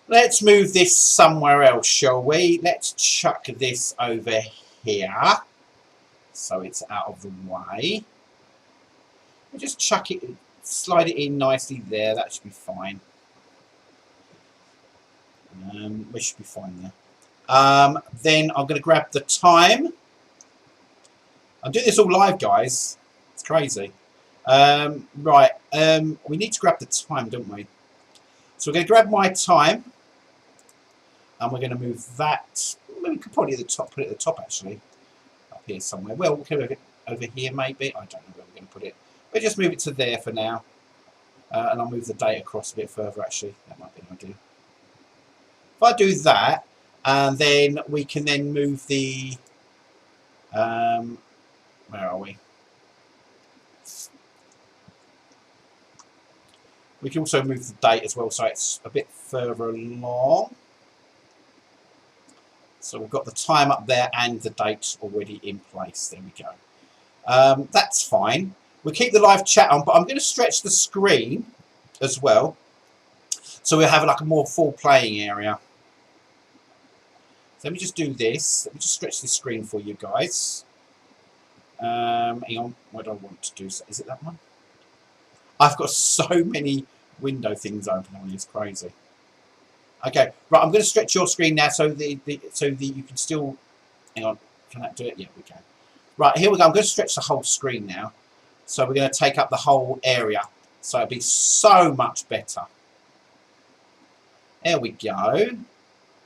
Let's move this somewhere else, shall we? Let's chuck this over here so it's out of the way. We'll just chuck it, slide it in nicely there, that should be fine. We should be fine there. Then I'm going to grab the time. I'm doing this all live, guys. It's crazy. Right, we need to grab the time, don't we? So we're going to grab my time. And we're going to move that. Maybe we could probably at the top, put it at the top actually. Up here somewhere. Well, we can move it over here maybe. I don't know where we're going to put it. We'll just move it to there for now. And I'll move the date across a bit further actually. That might be an idea. If I do that, and then we can then move the, where are we? We can also move the date as well, so it's a bit further along. So we've got the time up there and the date already in place. There we go. That's fine. We'll keep the live chat on, but I'm going to stretch the screen as well. So we'll have like a more full playing area. So let me just do this. Let me just stretch the screen for you guys. Hang on, what do I want to do? Is it that one? I've got so many window things open on it's crazy. Okay, right, I'm going to stretch your screen now so the you can still, hang on, can that do it? Yeah, we can. Right, here we go. I'm going to stretch the whole screen now. So we're going to take up the whole area. So it'll be so much better. There we go. You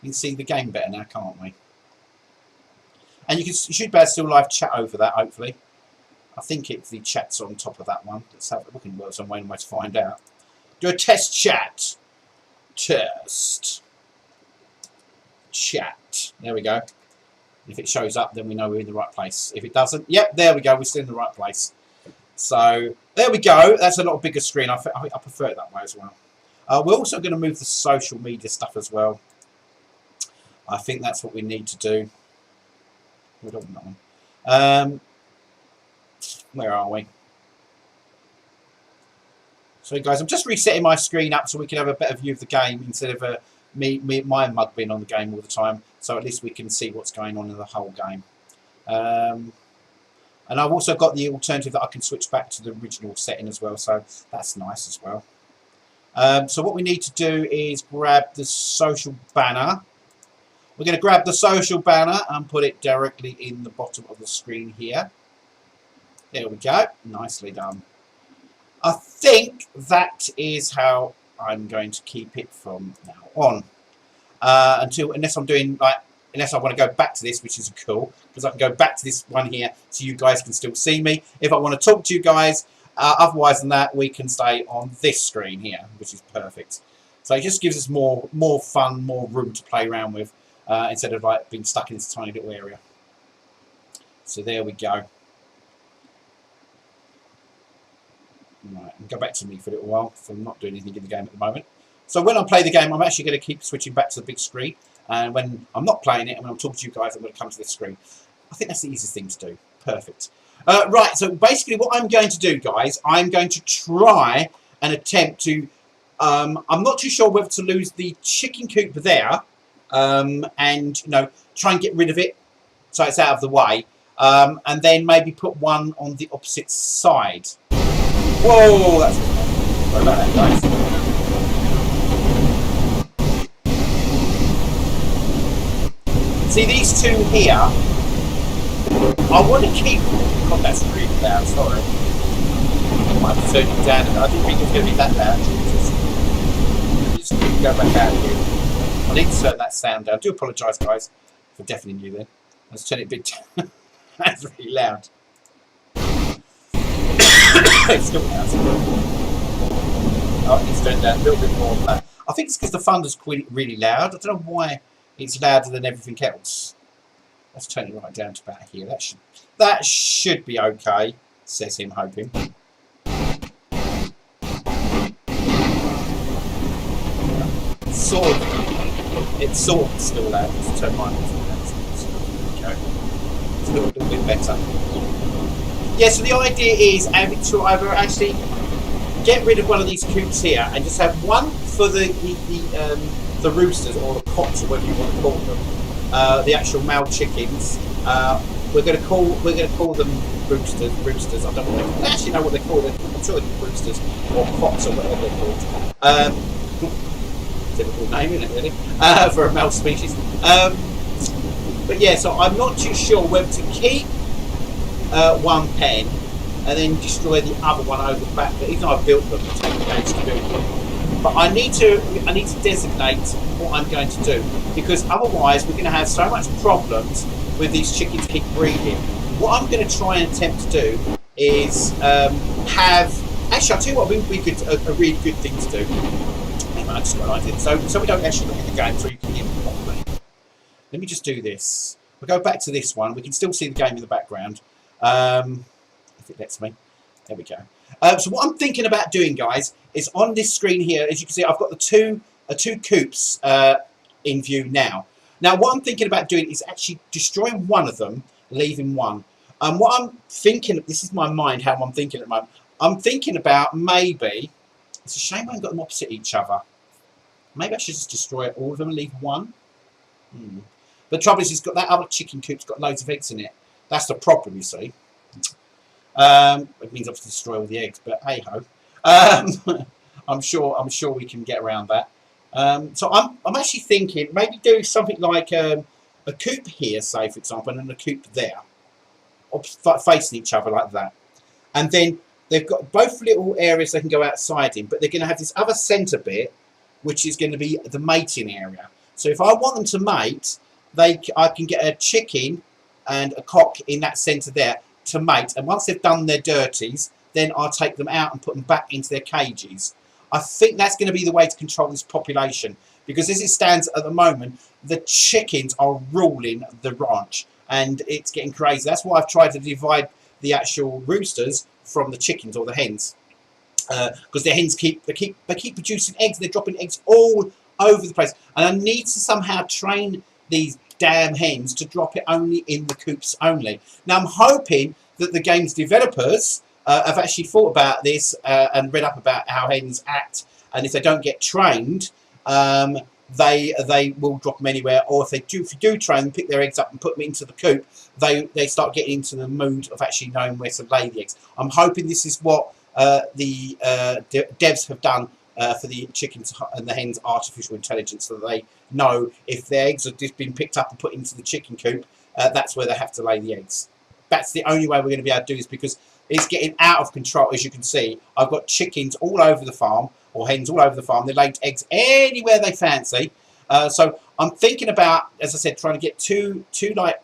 can see the game better now, can't we? And you should be able to still live chat over that, hopefully. I think the chat's on top of that one. Let's have a look and work some way to find out. Do a test chat. Test. Chat. There we go. If it shows up, then we know we're in the right place. If it doesn't, yep, there we go. We're still in the right place. So, there we go. That's a lot bigger screen. I prefer it that way as well. We're also going to move the social media stuff as well. I think that's what we need to do. We don't want that one. Where are we? So guys, I'm just resetting my screen up so we can have a better view of the game instead of my mug being on the game all the time. So at least we can see what's going on in the whole game. And I've also got the alternative that I can switch back to the original setting as well. So that's nice as well. So what we need to do is grab the social banner. We're going to grab the social banner and put it directly in the bottom of the screen here. There we go. Nicely done. I think that is how I'm going to keep it from now on. Unless I'm doing unless I want to go back to this, which is cool, because I can go back to this one here so you guys can still see me if I want to talk to you guys. Otherwise than that, we can stay on this screen here, which is perfect. So it just gives us more fun, more room to play around with, instead of like being stuck in this tiny little area. So there we go. Right, and go back to me for a little while, because I'm not doing anything in the game at the moment. So when I play the game, I'm actually going to keep switching back to the big screen. And when I'm not playing it, and when I'm talking to you guys, I'm going to come to this screen. I think that's the easiest thing to do. Perfect. Right, so basically what I'm going to do, guys, I'm going to try and attempt to... I'm not too sure whether to lose the chicken coop there, and, you know, try and get rid of it so it's out of the way. And then maybe put one on the opposite side. Whoa, that's sorry about that, guys. See these two here? I want to keep. God, that's really loud. Sorry. I might have to turn it down. I didn't think it was going to be that loud. Jesus. Let me just go back out here. I need to turn that sound down. I do apologise, guys, for deafening you. Then let's turn it a bit down. That's really loud. It's still loud. Oh, it's turned down a little bit more. I think it's because the thunder's really loud. I don't know why it's louder than everything else. Let's turn it right down to about here. That should be okay, says him, hoping. It's sort of still loud. Let's turn mine off. Okay. It's a little bit better. Yeah, so the idea is to either actually get rid of one of these coops here and just have one for the roosters or the cocks or whatever you want to call them, the actual male chickens. We're going to call them roosters. I don't know. I actually know what they're called. I'm sure they're called roosters or cocks or whatever they're called. Typical name, isn't it, really? For a male species. But yeah, so I'm not too sure whether to keep one pen and then destroy the other one over the back. But even though I've built them, it takes days to do it. But I need to designate what I'm going to do, because otherwise we're going to have so much problems with these chickens keep breeding. What I'm going to try and attempt to do is have. Actually, I'll tell you what we could a really good thing to do. Hang on, I just got an idea. So we don't actually look at the game, so you can hear me properly. Let me just do this. We'll go back to this one. We can still see the game in the background. If it lets me. There we go. So what I'm thinking about doing, guys, is on this screen here, as you can see, I've got the two coops in view now. Now, what I'm thinking about doing is actually destroying one of them, leaving one. What I'm thinking, this is my mind, how I'm thinking at the moment. I'm thinking about maybe, it's a shame I haven't got them opposite each other. Maybe I should just destroy all of them and leave one. But the trouble is, it's got that other chicken coop's got loads of eggs in it. That's the problem, you see. It means obviously destroy all the eggs, but hey ho. I'm sure we can get around that. So I'm actually thinking maybe do something like a coop here, say for example, and a coop there, facing each other like that, and then they've got both little areas they can go outside in, but they're going to have this other centre bit, which is going to be the mating area. So if I want them to mate, I can get a chicken and a cock in that centre there to mate, and once they've done their dirties, then I'll take them out and put them back into their cages. I think that's going to be the way to control this population, because as it stands at the moment, the chickens are ruling the ranch, and it's getting crazy. That's why I've tried to divide the actual roosters from the chickens or the hens, because the hens keep producing eggs. They're dropping eggs all over the place, and I need to somehow train these damn hens to drop it only in the coops only. Now I'm hoping that the game's developers I've actually thought about this and read up about how hens act, and if they don't get trained, they will drop them anywhere. Or if you do train them, pick their eggs up and put them into the coop, they start getting into the mood of actually knowing where to lay the eggs. I'm hoping this is what the devs have done for the chickens and the hens' artificial intelligence, so that they know if their eggs have just been picked up and put into the chicken coop, that's where they have to lay the eggs. That's the only way we're going to be able to do this, because it's getting out of control. As you can see, I've got chickens all over the farm, or hens all over the farm. They lay eggs anywhere they fancy. So I'm thinking about, as I said, trying to get two like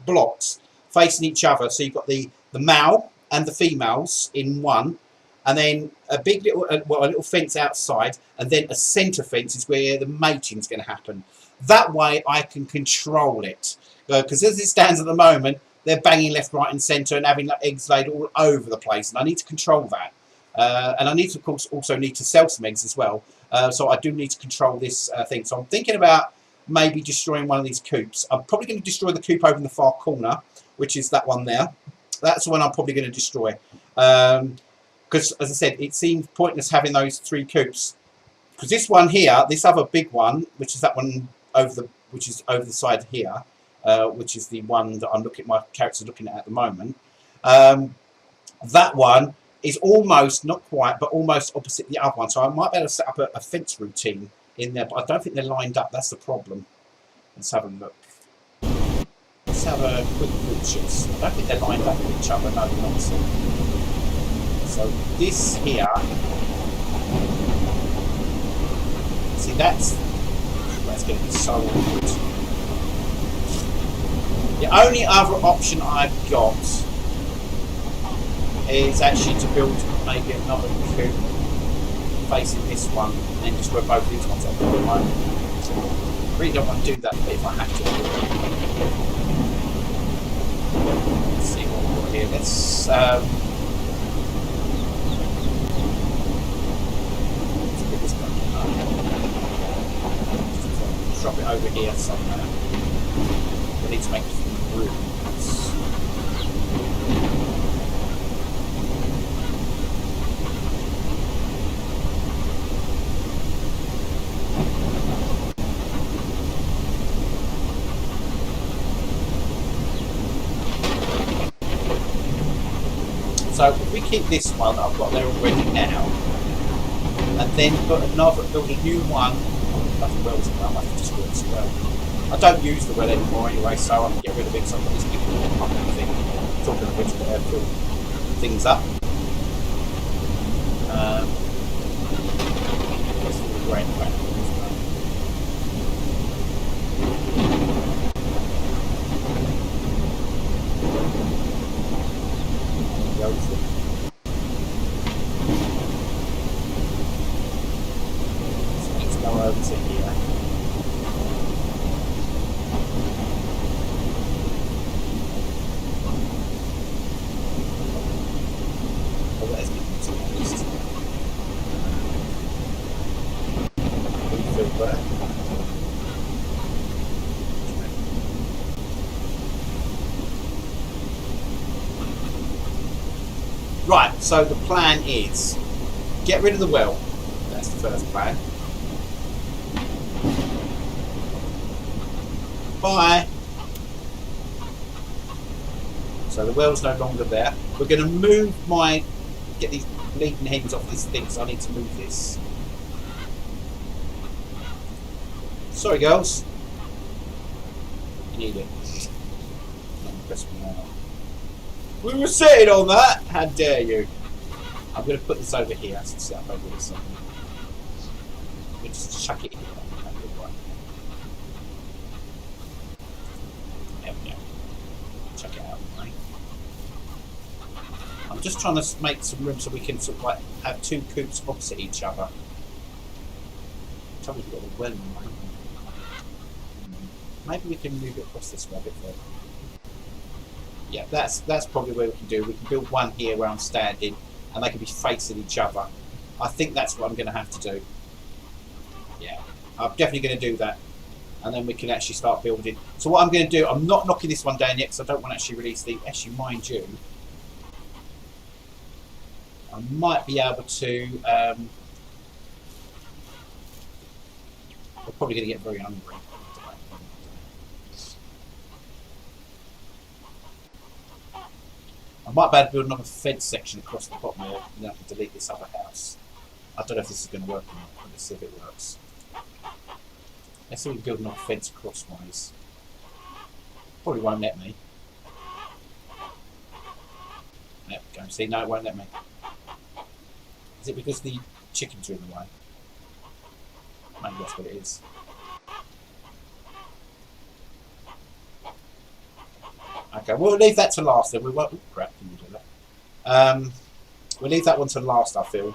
blocks facing each other. So you've got the male and the females in one, and then a big little, a little fence outside, and then a centre fence is where the mating's going to happen. That way I can control it, because as it stands at the moment, they're banging left, right, and centre and having like, eggs laid all over the place, and I need to control that. And I need to, of course, also need to sell some eggs as well. So I do need to control this thing. So I'm thinking about maybe destroying one of these coops. I'm probably going to destroy the coop over in the far corner, which is that one there. That's the one I'm probably going to destroy. Because, as I said, it seems pointless having those 3 coops. Because this one here, this other big one, which is that one over the side here, which is the one that my character's looking at the moment. That one is almost, not quite, but almost opposite the other one. So I might be able to set up a fence routine in there, but I don't think they're lined up. That's the problem. Let's have a look. Let's have a quick look. I don't think they're lined up with each other. No, they're not. So this here, see, that's going to be so awkward. The only other option I've got is actually to build maybe another coop facing this one, and then just where both these ones are. I really don't want to do that, but if I have to. Let's see what we've got here. Let's put this one up. Drop it over here somewhere. We need to make some room. So if we keep this one that I've got there already now, and then build a new one. Nothing wells in there, I might have to destroy this well. I don't use the well anymore anyway, so I can get rid of it. So I've got this big pumping thing, talking of which we'll fill things up. That's all the grain back. So let's go over to here. Oh, there's getting to the list. Refill there. Right, so the plan is get rid of the well. That's the first plan. Bye. So the well's no longer there. We're going to move get these bleeding hens off this thing, so I need to move this. Sorry, girls. You need it. We were sitting on that! How dare you? I'm going to put this over here. So set up over this. We'll just chuck it here. There we go. Chuck it out, right? I'm just trying to make some room so we can sort of like have 2 coops opposite each other. Tell me you've got a well in mind. Maybe we can move it across this way a bit further. Yeah, that's probably what we can do. We can build one here where I'm standing, and they can be facing each other. I think that's what I'm going to have to do. Yeah, I'm definitely going to do that. And then we can actually start building. So what I'm going to do, I'm not knocking this one down yet because I don't want to actually release the... Actually, mind you, I might be able to. We're probably going to get very hungry. I might be able to build another fence section across the bottom here, and then I can delete this other house. I don't know if this is going to work or not. Let's see if it works. Let's see if we can build another fence crosswise. Probably won't let me. There we go. See, no, it won't let me. Is it because the chickens are in the way? Maybe that's what it is. Okay, we'll leave that to last then. We won't. Oh, crap, can you do that? We'll leave that one to last, I feel.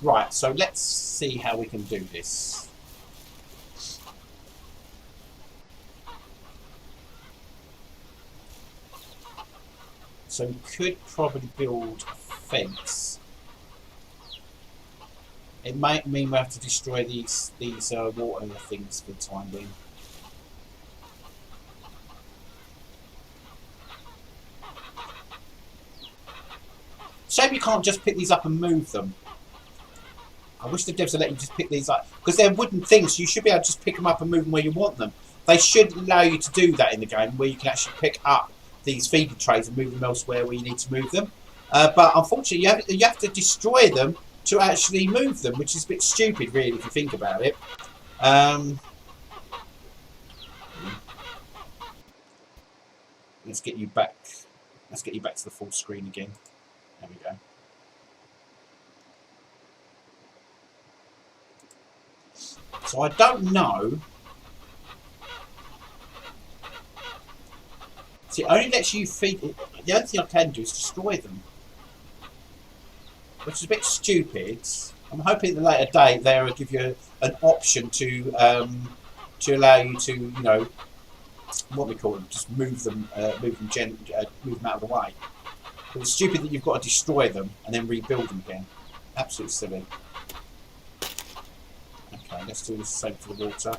Right, so let's see how we can do this. So we could probably build a fence. It might mean we have to destroy these water things for the time being. Shame you can't just pick these up and move them. I wish the devs would let you just pick these up, because they're wooden things, so you should be able to just pick them up and move them where you want them. They should allow you to do that in the game, where you can actually pick up these feeder trays and move them elsewhere where you need to move them. But unfortunately, you have to destroy them to actually move them, which is a bit stupid, really, if you think about it. Let's get you back. Let's get you back to the full screen again. There we go. So I don't know. See, it only lets you feed it. The only thing I can do is destroy them, which is a bit stupid. I'm hoping at a later date they will give you an option to allow you to, you know, what we call them, just move them out of the way. But it's stupid that you've got to destroy them and then rebuild them again. Absolutely silly. Okay, let's do the same for the water.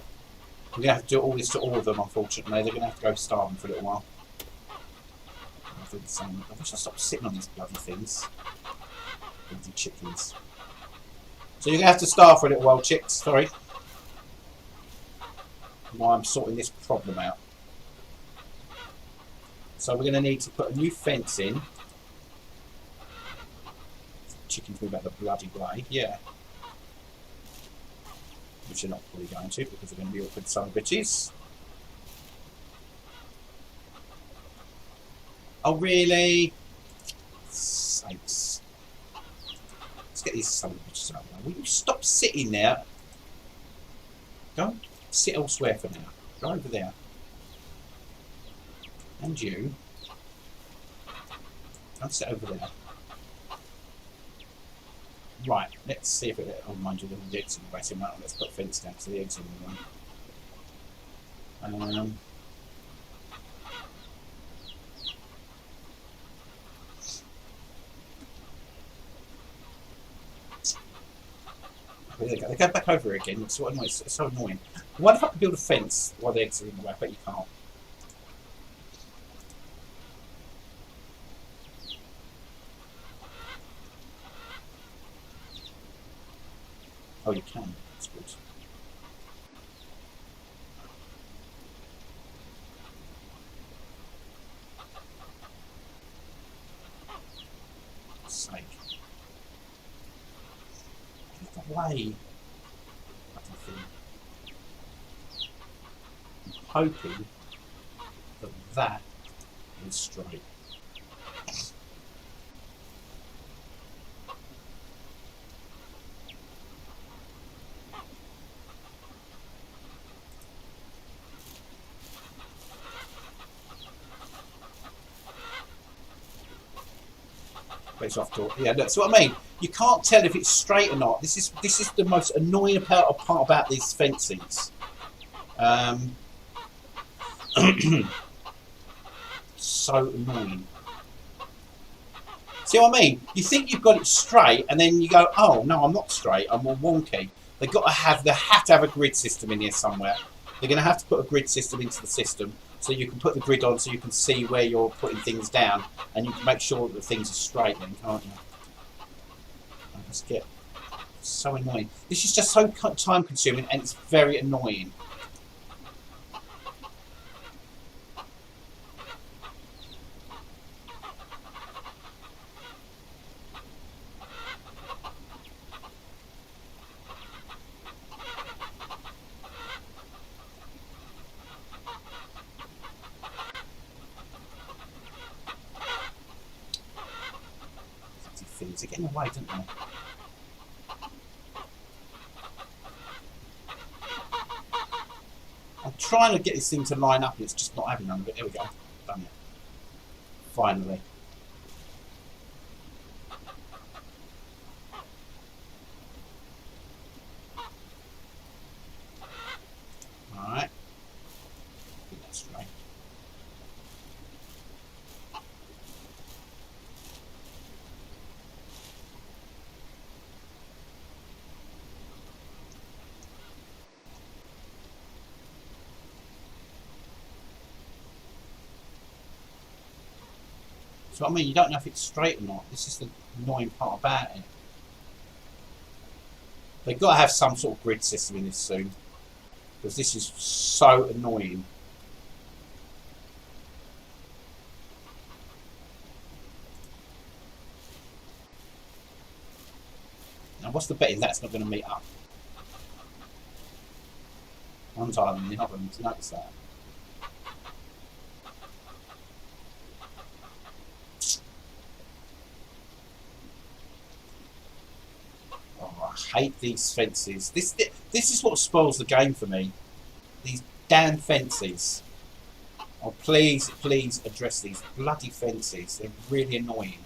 We're going to have to do all this to all of them, unfortunately. They're going to have to go starving for a little while. I'll do the same. I wish I stopped sitting on these bloody things. Bloody chickens. So you're going to have to starve for a little while, chicks. Sorry. While I'm sorting this problem out. So we're going to need to put a new fence in. Chickens move out the bloody way. Yeah. Which they're not probably going to, because they're going to be awkward son of bitches. Oh, really? Sakes. Let's get these son of bitches out of the way. Will you stop sitting there? Go sit elsewhere for now. Go over there. And you. Go sit over there. Right, let's see if it. Oh, mind you, the eggs in the waiting room. Let's put a fence down to the eggs in the room. There they go. They go back over again. It's so annoying. It's so annoying. I wonder if I can build a fence while the eggs are in the way, but you can't. Oh, you can. That's good. Sake. Get away. I'm hoping that that is straight. It's off to, yeah, that's what I mean. You can't tell if it's straight or not. This is the most annoying part about these fencings. So annoying. See what I mean? You think you've got it straight, and then you go, "Oh no, I'm not straight. I'm all wonky." They have to have a grid system in here somewhere. They're going to have to put a grid system into the system so you can put the grid on so you can see where you're putting things down and you can make sure that the things are straight then, can't you? Let's get so annoying. This is just so time consuming and it's very annoying. Things are getting away, don't they? I'm trying to get this thing to line up and it's just not having none of it. There we go. Done it. Finally. Alright. I think that's right. So I mean, you don't know if it's straight or not. This is the annoying part about it. They've got to have some sort of grid system in this soon, because this is so annoying. Now, what's the betting that's not going to meet up? One's harder than the other. Did you notice that? I hate these fences. This is what spoils the game for me. These damn fences. Oh, please address these bloody fences. They're really annoying.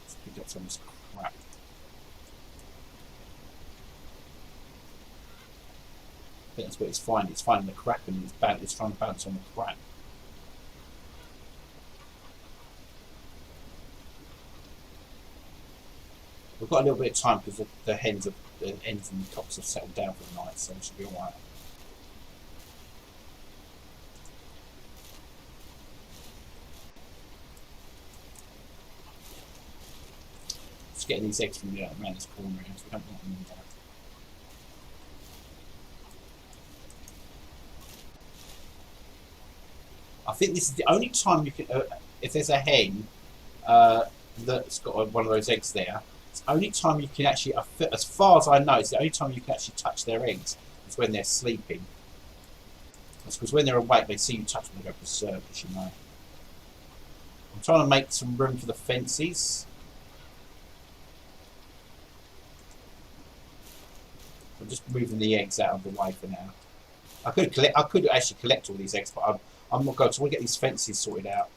Let's pick up some of this crap. I think that's what it's finding. It's finding the crap and it's trying to bounce on the crap. We've got a little bit of time because the ends and the cocks have settled down for the night, so it should be alright. Just getting these eggs from around this corner here, so we don't want them in there. I think this is the only time you can, if there's a hen that's got one of those eggs there, it's the only time you can actually, as far as I know, it's the only time you can actually touch their eggs is when they're sleeping. That's because when they're awake, they see you touch them, they go berserk, as you know. I'm trying to make some room for the fences. I'm just moving the eggs out of the way for now. I could actually collect all these eggs, but I'm not going to. I want to get these fences sorted out.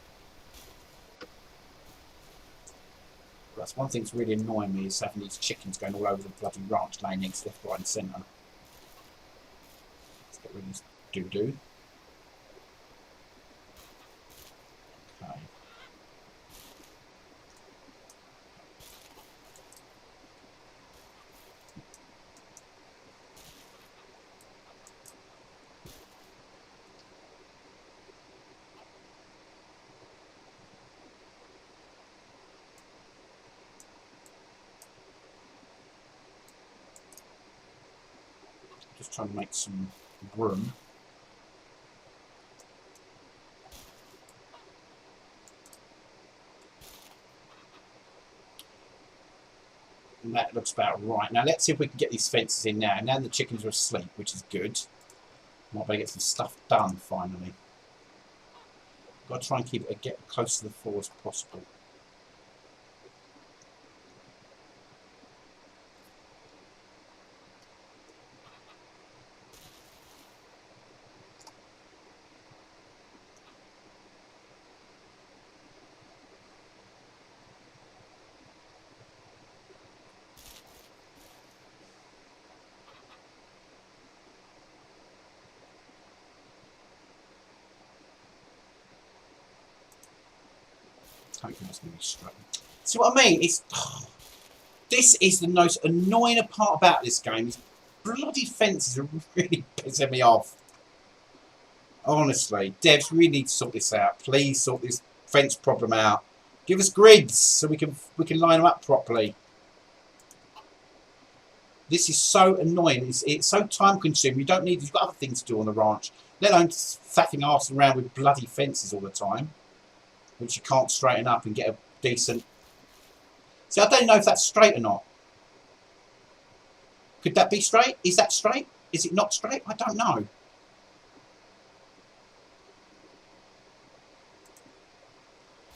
That's one thing that's really annoying me is having these chickens going all over the bloody ranch, laying eggs left, right, and centre. Let's get rid of this doo-doo. Okay. Just trying to make some room. And that looks about right. Now let's see if we can get these fences in now. Now the chickens are asleep, which is good. Might be able to get some stuff done finally. Got to try and keep it get close to the floor as possible. Hopefully that's going to be straight. See what I mean? It's This is the most annoying part about this game. These bloody fences are really pissing me off. Honestly, devs really need to sort this out. Please sort this fence problem out. Give us grids so we can line them up properly. This is so annoying. It's so time consuming. You don't need. You've got other things to do on the ranch. Let alone faffing arse around with bloody fences all the time, which you can't straighten up and get a decent. See, I don't know if that's straight or not. Could that be straight? Is that straight? Is it not straight? I don't know.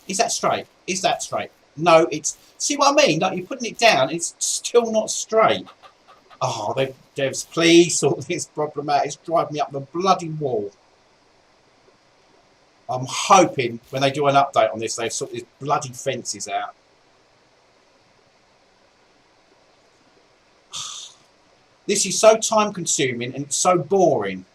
Is that straight? Is that straight? No, it's... See what I mean? Like, you're putting it down, it's still not straight. Oh, devs, please sort this problem out. It's driving me up the bloody wall. I'm hoping when they do an update on this, they sort these bloody fences out. This is so time consuming and so boring.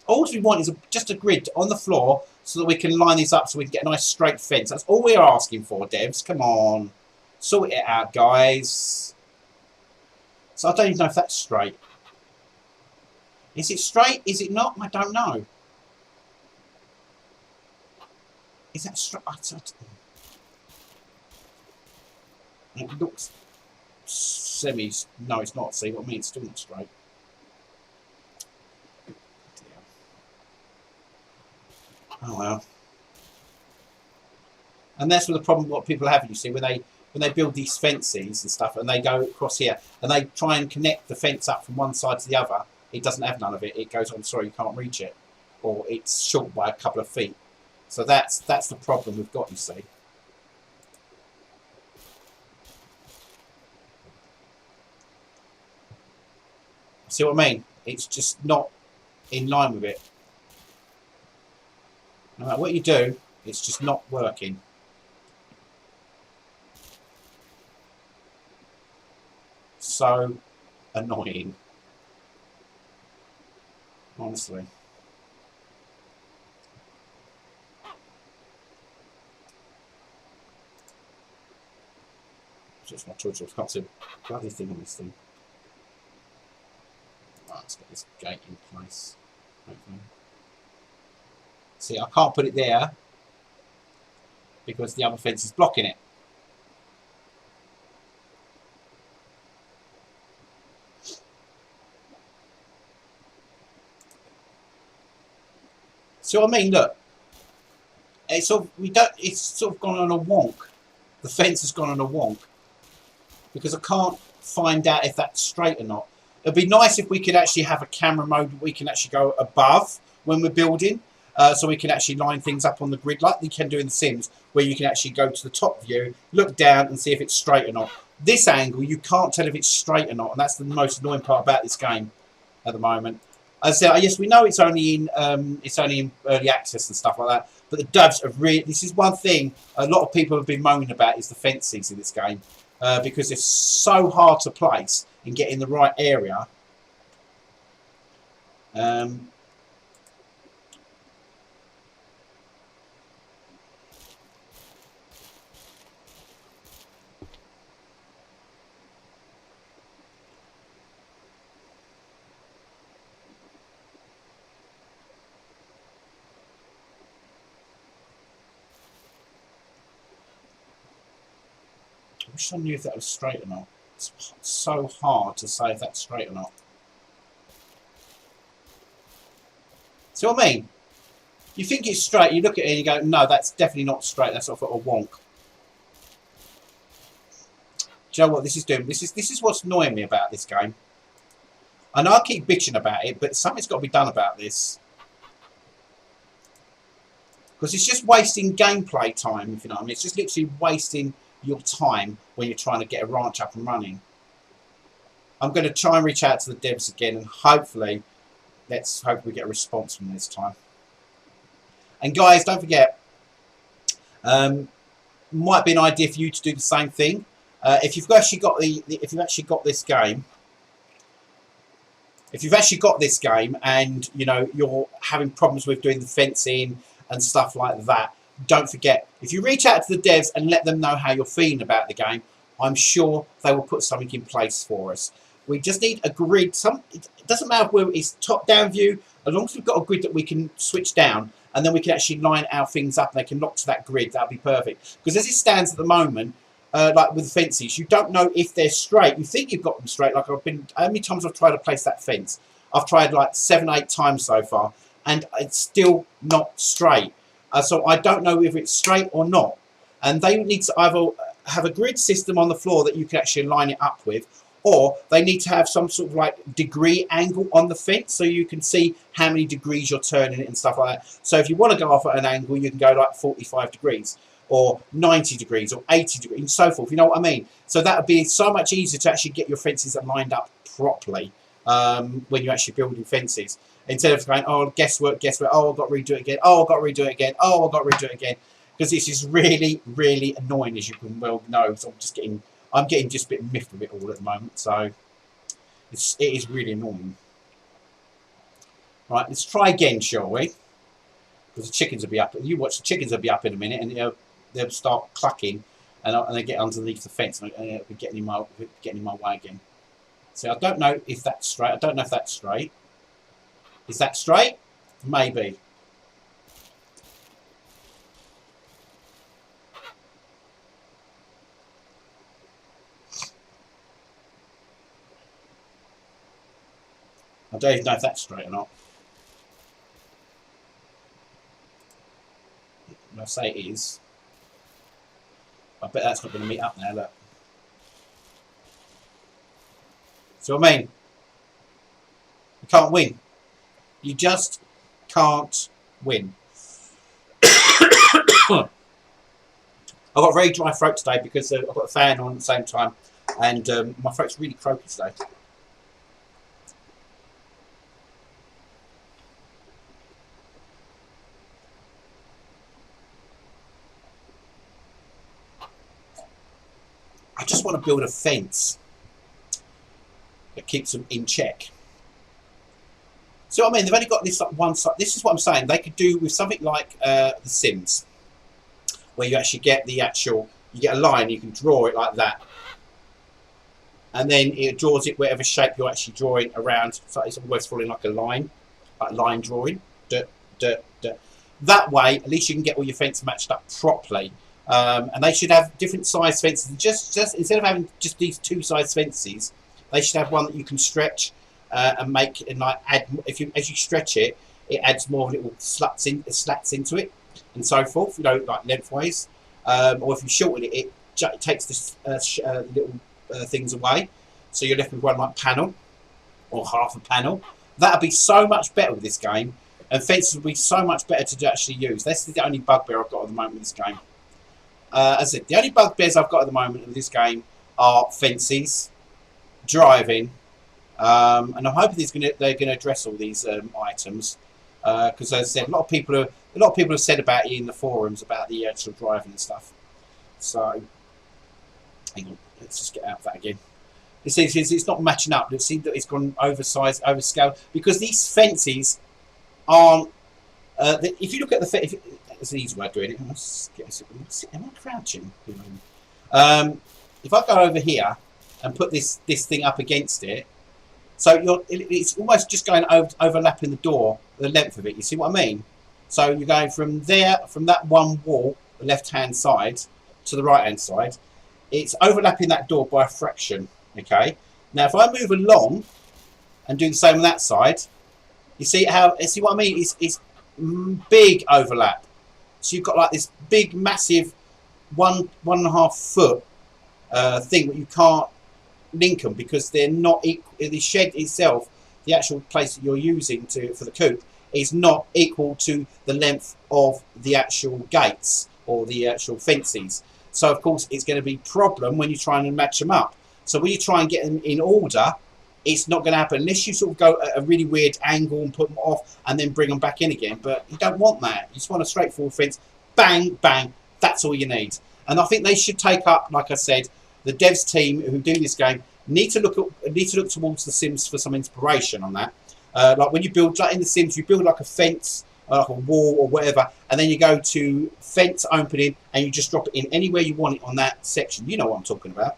All we want is just a grid on the floor so that we can line these up so we can get a nice straight fence. That's all we're asking for, devs. Come on. Sort it out, guys. So I don't even know if that's straight. Is it straight? Is it not? I don't know. Is that straight? It looks semi. No, it's not. See what I mean? It's still not straight. Oh well. And that's what the problem. What people have, you see, when they build these fences and stuff, and they go across here, and they try and connect the fence up from one side to the other. It doesn't have none of it. It goes, I'm sorry, you can't reach it, or it's short by a couple of feet. So that's the problem we've got. You see. See what I mean? It's just not in line with it. No matter what you do, it's just not working. So annoying. Honestly. It's just my choice. I can't see a bloody thing on this thing. Right, let's get this gate in place. Hopefully. See, I can't put it there because the other fence is blocking it. See what I mean? Look, it's sort of, it's sort of gone on a wonk. The fence has gone on a wonk because I can't find out if that's straight or not. It'd be nice if we could actually have a camera mode where we can actually go above when we're building, so we can actually line things up on the grid like we can do in The Sims, where you can actually go to the top view, look down and see if it's straight or not. This angle, you can't tell if it's straight or not, and that's the most annoying part about this game at the moment. As I said, yes, we know it's only in early access and stuff like that, but the devs are really. This is one thing a lot of people have been moaning about is the fences in this game, because it's so hard to place and get in the right area. I wish I knew if that was straight or not. It's so hard to say if that's straight or not. See what I mean? You think it's straight, you look at it and you go, no, that's definitely not straight, that's sort of a wonk. Do you know what this is doing? This is what's annoying me about this game. I know I keep bitching about it, but something's got to be done about this. Because it's just wasting gameplay time, if you know what I mean. It's just literally wasting your time when you're trying to get a ranch up and running. I'm going to try and reach out to the devs again, and hopefully, let's hope we get a response from this time. And guys, don't forget, might be an idea for you to do the same thing. If you've actually got if you've actually got this game, and you know you're having problems with doing the fencing and stuff like that, don't forget, if you reach out to the devs and let them know how you're feeling about the game, I'm sure they will put something in place for us. We just need a grid. It doesn't matter whether it's top-down view, as long as we've got a grid that we can switch down, and then we can actually line our things up and they can lock to that grid. That'll be perfect. Because as it stands at the moment, like with the fences, you don't know if they're straight. You think you've got them straight. Like how many times I've tried to place that fence? I've tried like 7, 8 times so far, and it's still not straight. So I don't know if it's straight or not. And they need to either have a grid system on the floor that you can actually line it up with, or they need to have some sort of like degree angle on the fence so you can see how many degrees you're turning it and stuff like that. So if you want to go off at an angle, you can go like 45 degrees or 90 degrees or 80 degrees and so forth. You know what I mean? So that would be so much easier to actually get your fences lined up properly when you're actually building fences. Instead of going, oh, guesswork, oh, I've got to redo it again, oh, I've got to redo it again, oh, I've got to redo it again. Because this is really, really annoying, as you can well know. So I'm getting just a bit miffed with it all at the moment. So it is really annoying. Right, let's try again, shall we? Because the chickens will be up. You watch, the chickens will be up in a minute, and they'll start clucking, and they get underneath the fence, and they'll be getting in my way again. So I don't know if that's straight. I don't know if that's straight. Is that straight? Maybe. I don't even know if that's straight or not. I say it is. I bet that's not going to meet up now, look. See what I mean? You can't win. You just can't win. I've got a very dry throat today because I've got a fan on at the same time, and my throat's really croaky today. I just want to build a fence that keeps them in check. So I mean, they've only got this like one side. This is what I'm saying. They could do with something like The Sims, where you actually get the actual, you get a line, you can draw it like that, and then it draws it whatever shape you're actually drawing around. So it's almost falling like a line drawing. That way, at least you can get all your fence matched up properly. And they should have different size fences. Just instead of having just these 2 size fences, they should have one that you can stretch and make, and like add. As you stretch it, it adds more little slats into it, and so forth. You know, like lengthways. Or if you shorten it, it takes this little things away, so you're left with one like panel or half a panel. That'd be so much better with this game, and fences would be so much better to actually use. That's the only bugbear I've got at the moment with this game. As I said, the only bugbears I've got at the moment with this game are fences, driving, and I'm hoping they're going to address all these items, because as I said, a lot of people have said about it in the forums about the actual driving and stuff. So, hang on, let's just get out of that again. It's not matching up. It seems that it's gone oversized, overscaled, because these fences aren't. If you look at the fence. It's an easy way of doing it. Am I crouching? If I go over here and put this thing up against it, so it's almost just going overlapping the door, the length of it. You see what I mean? So you're going from there, from that one wall, the left-hand side, to the right-hand side. It's overlapping that door by a fraction. Okay. Now, if I move along and do the same on that side, you see what I mean? It's big overlap. So you've got like this big, massive 1.5 foot thing, but you can't link them because they're not equal. The shed itself, the actual place that you're using for the coop, is not equal to the length of the actual gates or the actual fences. So of course it's going to be a problem when you're trying to match them up. So when you try and get them in order, it's not going to happen unless you sort of go at a really weird angle and put them off and then bring them back in again. But you don't want that. You just want a straightforward fence. Bang, bang. That's all you need. And I think they should take up, like I said, the devs team who do this game need to look towards The Sims for some inspiration on that. Like when you build, like in The Sims, you build like a fence like a wall or whatever, and then you go to fence opening and you just drop it in anywhere you want it on that section. You know what I'm talking about.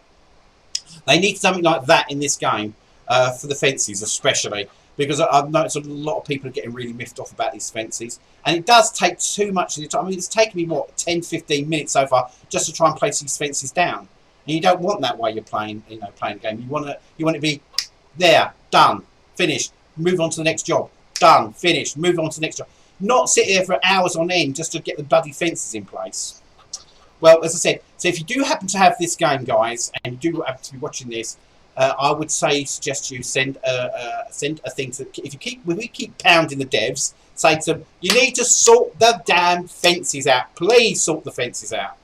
They need something like that in this game for the fences especially, because I've noticed a lot of people are getting really miffed off about these fences, and it does take too much of the time. I mean, it's taken me what 10-15 minutes so far just to try and place these fences down, and you don't want that while you're playing, playing the game. You want it to be there, done, finished, move on to the next job, done, finished, move on to the next job. Not sit there for hours on end just to get the bloody fences in place. Well, as I said, so if you do happen to have this game, guys, and you do happen to be watching this, I would suggest you send a thing to. If we keep pounding the devs, say to them, you need to sort the damn fences out. Please sort the fences out.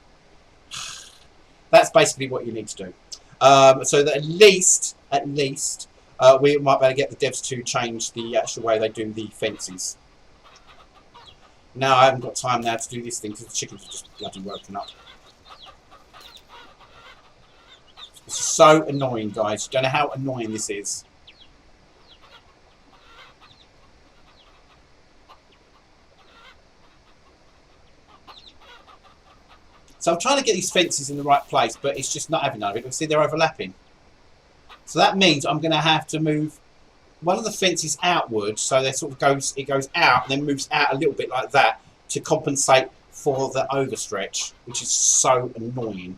That's basically what you need to do. So that at least, we might be able to get the devs to change the actual way they do the fences. Now I haven't got time now to do this thing because the chickens are just bloody woken up. It's so annoying, guys. You don't know how annoying this is. So I'm trying to get these fences in the right place, but it's just not having none of it. You can see they're overlapping. So that means I'm going to have to move one of the fences outwards, so they sort of it goes out and then moves out a little bit like that to compensate for the overstretch, which is so annoying.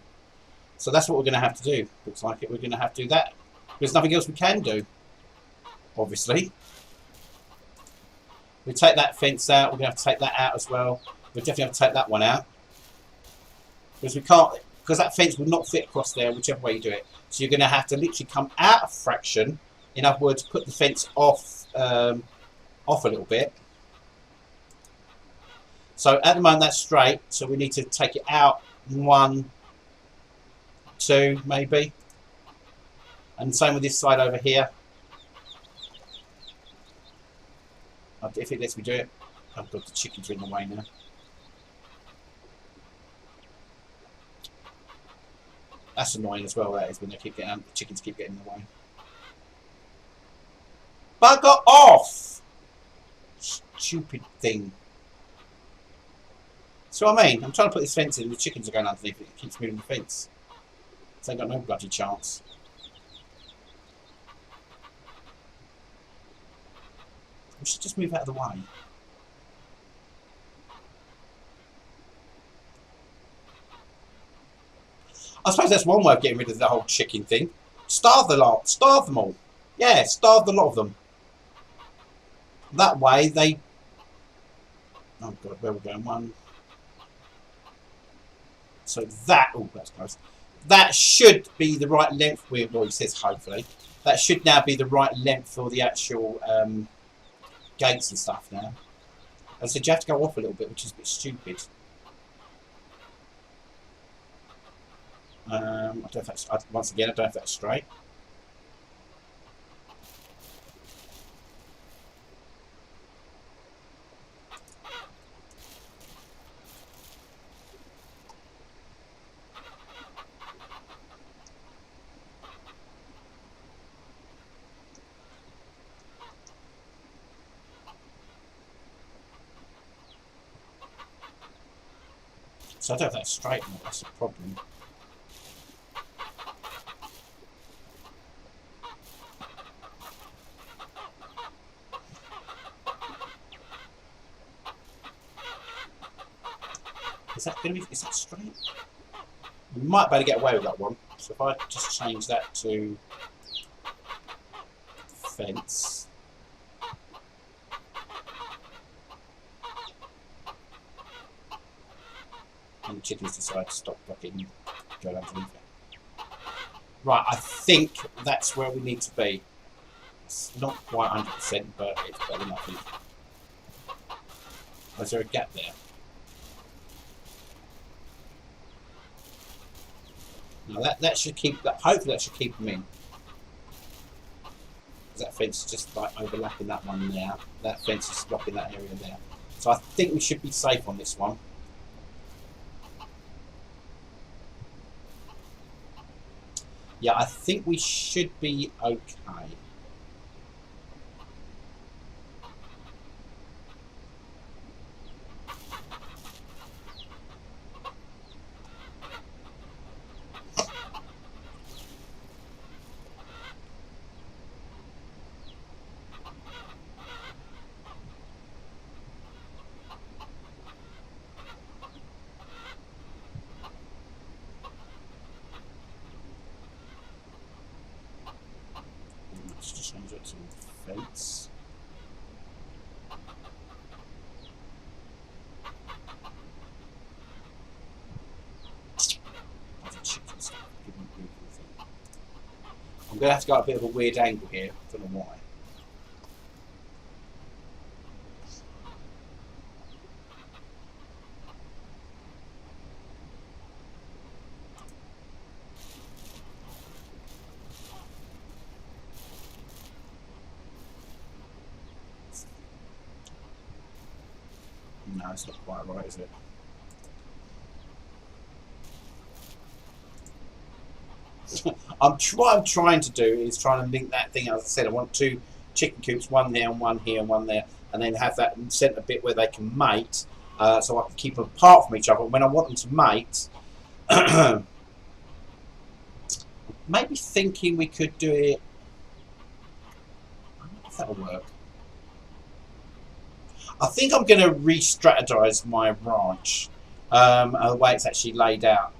So that's what we're going to have to do. Looks like it. We're going to have to do that. There's nothing else we can do, obviously. We take that fence out. We're going to have to take that out as well. We definitely have to take that one out because we can't, because that fence will not fit across there whichever way you do it. So you're going to have to literally come out a fraction. In other words, put the fence off a little bit. So at the moment that's straight, so we need to take it out 1, 2 maybe. And same with this side over here. If it lets me do it. Oh god, the chickens are in the way now. That's annoying as well, that is, when they keep getting, the chickens keep getting in the way. Bugger off! Stupid thing. So I mean, I'm trying to put this fence in and the chickens are going underneath it. It keeps moving the fence. So they've got no bloody chance. We should just move out of the way. I suppose that's one way of getting rid of the whole chicken thing. Starve the lot. Starve them all. Yeah, starve the lot of them. That way they... Oh god, where are we going? 1. So that... Oh, that's close. That should be the right length. Well, he says hopefully. That should now be the right length for the actual gates and stuff now. I said you have to go off a little bit, which is a bit stupid. I don't know if that's... Once again, I don't know if that's straight. So I don't know if that's straight or not, that's a problem. Is that going to be, is that straight? We might be able to get away with that one. So if I just change that to fence. And the chickens decide to stop blocking, go underneath it. Right, I think that's where we need to be. It's not quite 100%, but it's better than nothing. Oh, is there a gap there? No, that should keep that. Hopefully, that should keep them in. That fence is just like overlapping that one there. That fence is blocking that area there. So I think we should be safe on this one. Yeah, I think we should be okay. project on the fence. I'm going to have to go at a bit of a weird angle here. I don't know why. No, it's not quite right, is it? What I'm trying to do is trying to link that thing. As I said, I want 2 chicken coops, one there and one here and one there, and then have that centre bit where they can mate, so I can keep them apart from each other. When I want them to mate, maybe thinking we could do it. I don't know if that'll work. I think I'm going to re-strategize my ranch, the way it's actually laid out.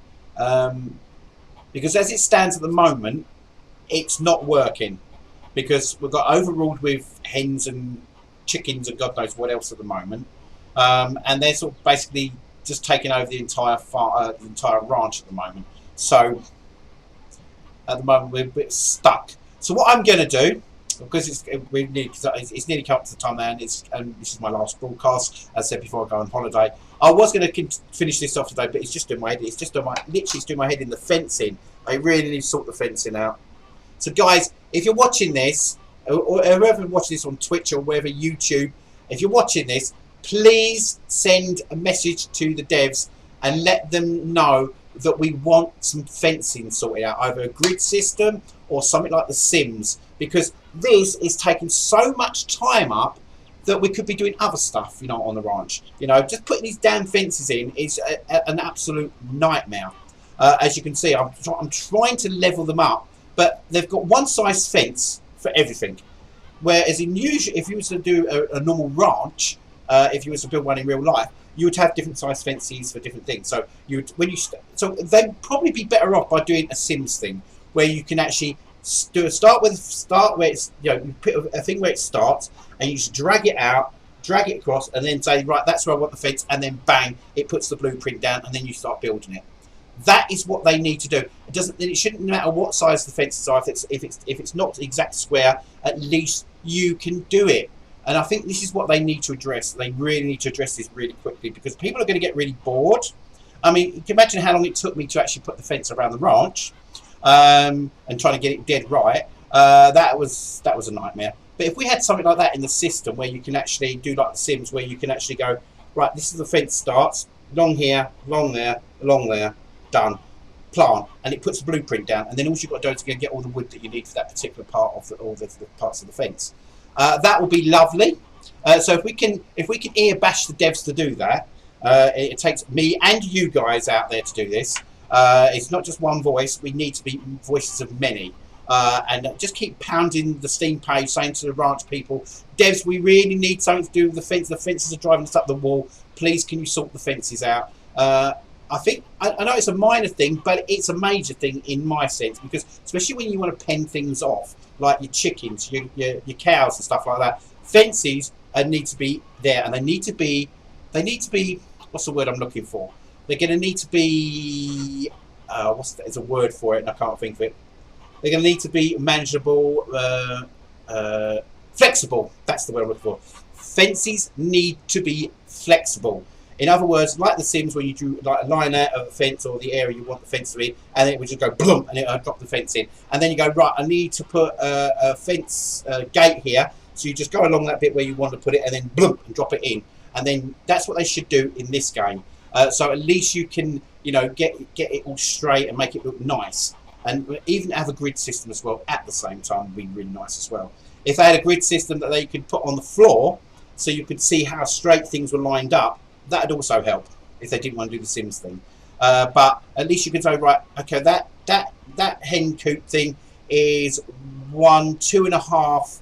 Because as it stands at the moment, it's not working. Because we've got overruled with hens and chickens and God knows what else at the moment. And they're sort of basically just taking over the entire ranch at the moment. So at the moment we're a bit stuck. So what I'm going to do, because it's nearly come up to the time now, and this is my last broadcast, as I said before I go on holiday. I was going to finish this off today, but it's just doing my head. It's just doing my head in the fencing. I really need to sort the fencing out. So guys, if you're watching this, or whoever watching this on Twitch or wherever, YouTube, if you're watching this, please send a message to the devs and let them know that we want some fencing sorted out, either a grid system or something like The Sims, because this is taking so much time up that we could be doing other stuff, you know, on the ranch. You know, just putting these damn fences in is an absolute nightmare. As you can see, I'm trying to level them up, but they've got one size fence for everything. Whereas in usual, if you was to do a normal ranch, if you was to build one in real life, you would have different size fences for different things. So so they'd probably be better off by doing a Sims thing, where you can actually start where it's, you know, you put a thing where it starts, and you just drag it out, drag it across, and then say, right, that's where I want the fence, and then bang, it puts the blueprint down, and then you start building it. That is what they need to do. It shouldn't matter what size the fences are. If it's not exact square, at least you can do it. And I think this is what they need to address. They really need to address this really quickly, because people are going to get really bored. I mean, you can imagine how long it took me to actually put the fence around the ranch, and trying to get it dead right. That was a nightmare. But if we had something like that in the system, where you can actually do like The Sims, where you can actually go, right, this is the fence starts, long here, long there, long there, done, plant, and it puts the blueprint down, and then all you've got to do is go get all the wood that you need for that particular part of all the parts of the fence. That would be lovely. So if we can ear bash the devs to do that, it takes me and you guys out there to do this. It's not just one voice. We need to be voices of many. And just keep pounding the Steam page, saying to the ranch people, devs, we really need something to do with the fence. The fences are driving us up the wall. Please, can you sort the fences out? I think, I know it's a minor thing, but it's a major thing in my sense, because especially when you want to pen things off, like your chickens, your cows and stuff like that, fences need to be there, and they need to be, what's the word I'm looking for? They're going to need to be, there's a word for it and I can't think of it. They're going to need to be manageable, flexible. That's the word I'm looking for. Fences need to be flexible. In other words, like The Sims, where you drew like a line out of a fence or the area you want the fence to be, and then it would just go boom, and it would drop the fence in. And then you go, right, I need to put a fence gate here. So you just go along that bit where you want to put it, and then boom, and drop it in. And then that's what they should do in this game. So at least you can, you know, get it all straight and make it look nice. And even have a grid system as well at the same time would be really nice as well. If they had a grid system that they could put on the floor, so you could see how straight things were lined up, that would also help if they didn't want to do the Sims thing. But at least you can say, right, okay, that hen coop thing is 2.5.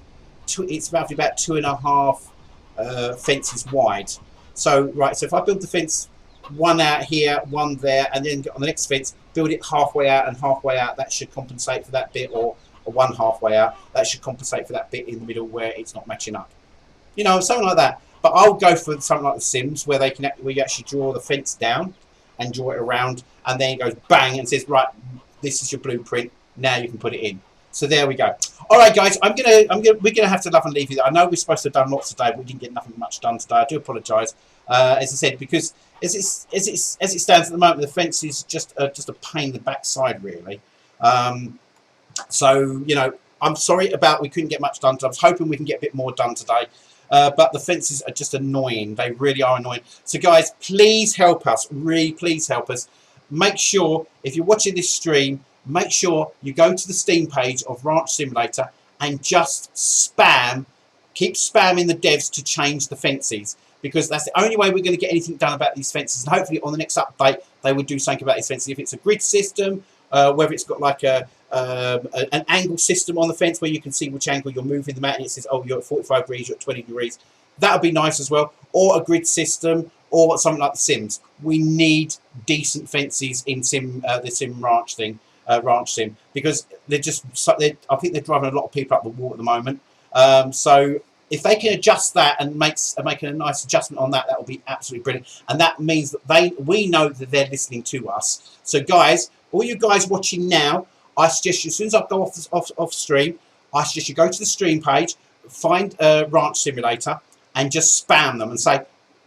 It's roughly about 2.5 fences wide. So right, so if I build the fence one out here, one there, and then on the next fence build it halfway out and halfway out, that should compensate for that bit, or or one halfway out. That should compensate for that bit in the middle where it's not matching up. You know, something like that. But I'll go for something like The Sims, where where you actually draw the fence down and draw it around, and then it goes bang and says, right, this is your blueprint. Now you can put it in. So there we go. All right, guys, we're gonna have to love and leave you. I know we're supposed to have done lots today, but we didn't get nothing much done today. I do apologise, as I said, because as it stands at the moment, the fence is just a pain in the backside, really. So you know, I'm sorry about we couldn't get much done. I was hoping we can get a bit more done today. But the fences are just annoying. They really are annoying. So guys, please help us. Really, please help us. Make sure, if you're watching this stream, make sure you go to the Steam page of Ranch Simulator and just keep spamming the devs to change the fences. Because that's the only way we're going to get anything done about these fences. And hopefully on the next update, they will do something about these fences. If it's a grid system, whether it's got like an angle system on the fence where you can see which angle you're moving them at, and it says, oh, you're at 45 degrees, you're at 20 degrees. That would be nice as well. Or a grid system, or something like The Sims. We need decent fences in the Sim Ranch thing, Ranch Sim, because I think they're driving a lot of people up the wall at the moment. So if they can adjust that and make a nice adjustment on that, that will be absolutely brilliant. And that means that we know that they're listening to us. So guys, all you guys watching now, I suggest you, as soon as I go off stream, I suggest you go to the stream page, find Ranch Simulator, and just spam them and say,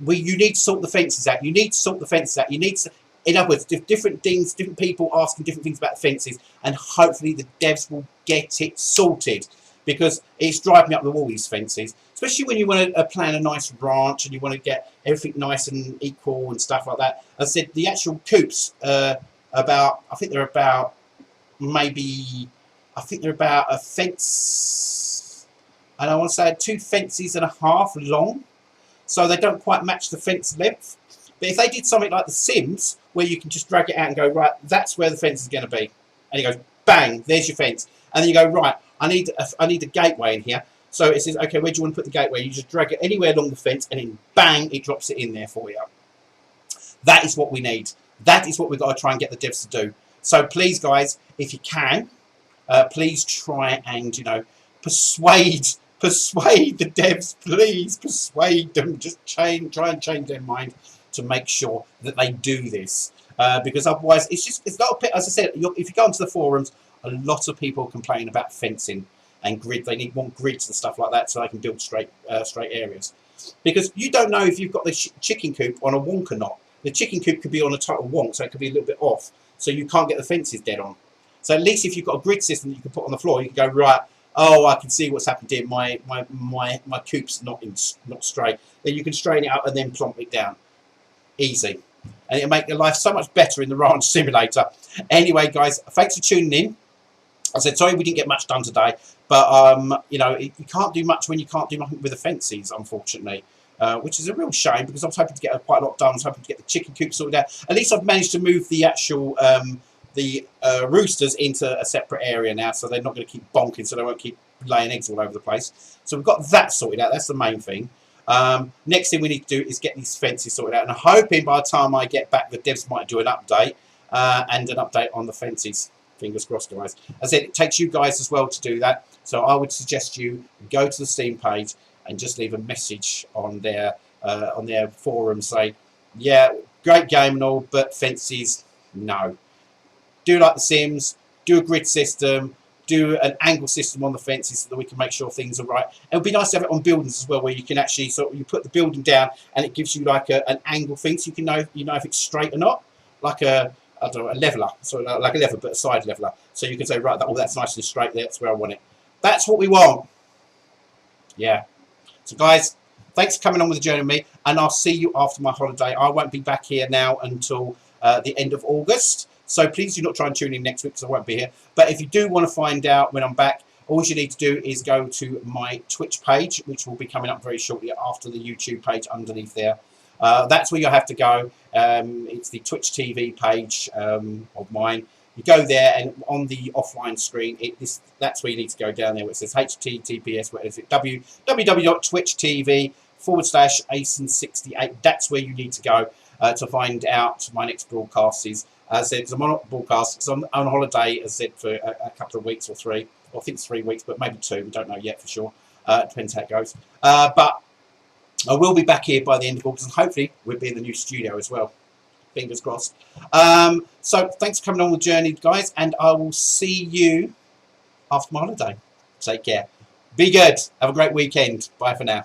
you need to sort the fences out. You need to sort the fences out. You need to, in other words, different things, different people asking different things about the fences, and hopefully the devs will get it sorted, because it's driving me up the wall, these fences, especially when you want to plan a nice ranch and you want to get everything nice and equal and stuff like that. As I said, the actual coops, I think they're about a fence, and I want to say 2 fences and a half long, so they don't quite match the fence length. But if they did something like The Sims, where you can just drag it out and go, right, that's where the fence is going to be, and you go, bang, there's your fence, and then you go, right, I need a gateway in here. So it says, okay, where do you want to put the gateway? You just drag it anywhere along the fence, and then bang, it drops it in there for you. That is what we need. That is what we've got to try and get the devs to do. So please, guys, if you can, please try and, you know, persuade the devs. Please persuade them. Just try and change their mind to make sure that they do this. Because otherwise, it's not a pit. As I said, if you go onto the forums, a lot of people complain about fencing and grid. They want grids and stuff like that so they can build straight areas. Because you don't know if you've got the chicken coop on a wonk or not. The chicken coop could be on a total wonk, so it could be a little bit off. So you can't get the fences dead on. So at least if you've got a grid system that you can put on the floor, you can go, right, oh, I can see what's happened here. My coop's not straight. Then you can straighten it up and then plonk it down. Easy. And it'll make your life so much better in the Ranch Simulator. Anyway, guys, thanks for tuning in. I said, sorry we didn't get much done today, but, you know, you can't do much when you can't do nothing with the fences, unfortunately, which is a real shame, because I was hoping to get quite a lot done. I was hoping to get the chicken coop sorted out. At least I've managed to move the actual, roosters into a separate area now, so they're not going to keep bonking, so they won't keep laying eggs all over the place. So we've got that sorted out. That's the main thing. Next thing we need to do is get these fences sorted out, and I'm hoping by the time I get back, the devs might do an update, and an update on the fences. Fingers crossed, guys. As I said, it takes you guys as well to do that, so I would suggest you go to the Steam page and just leave a message on their forum, say, yeah, great game and all, but fences, no. Do like The Sims, do a grid system, do an angle system on the fences so that we can make sure things are right. It would be nice to have it on buildings as well, where you can actually you put the building down and it gives you like an angle thing, so you can know if it's straight or not, like a leveler, so like a leveler, but a side leveler. So you can say, right, that's nice and straight there, that's where I want it. That's what we want. Yeah. So guys, thanks for coming on with the journey with me, and I'll see you after my holiday. I won't be back here now until the end of August. So please do not try and tune in next week, because I won't be here. But if you do want to find out when I'm back, all you need to do is go to my Twitch page, which will be coming up very shortly after the YouTube page underneath there. That's where you'll have to go. It's the Twitch TV page of mine. You go there, and on the offline screen, that's where you need to go down there, where it says HTTPS, what is it, www.twitch.tv/ASIN68. That's where you need to go to find out my next broadcast is. As I said, I'm on broadcast because I'm on holiday, as I said, for a couple of weeks or 3. Well, I think it's 3 weeks, but maybe 2. We don't know yet for sure. Depends how it goes. But I will be back here by the end of August, and hopefully we'll be in the new studio as well. Fingers crossed. So thanks for coming on the journey, guys, and I will see you after my holiday. Take care. Be good. Have a great weekend. Bye for now.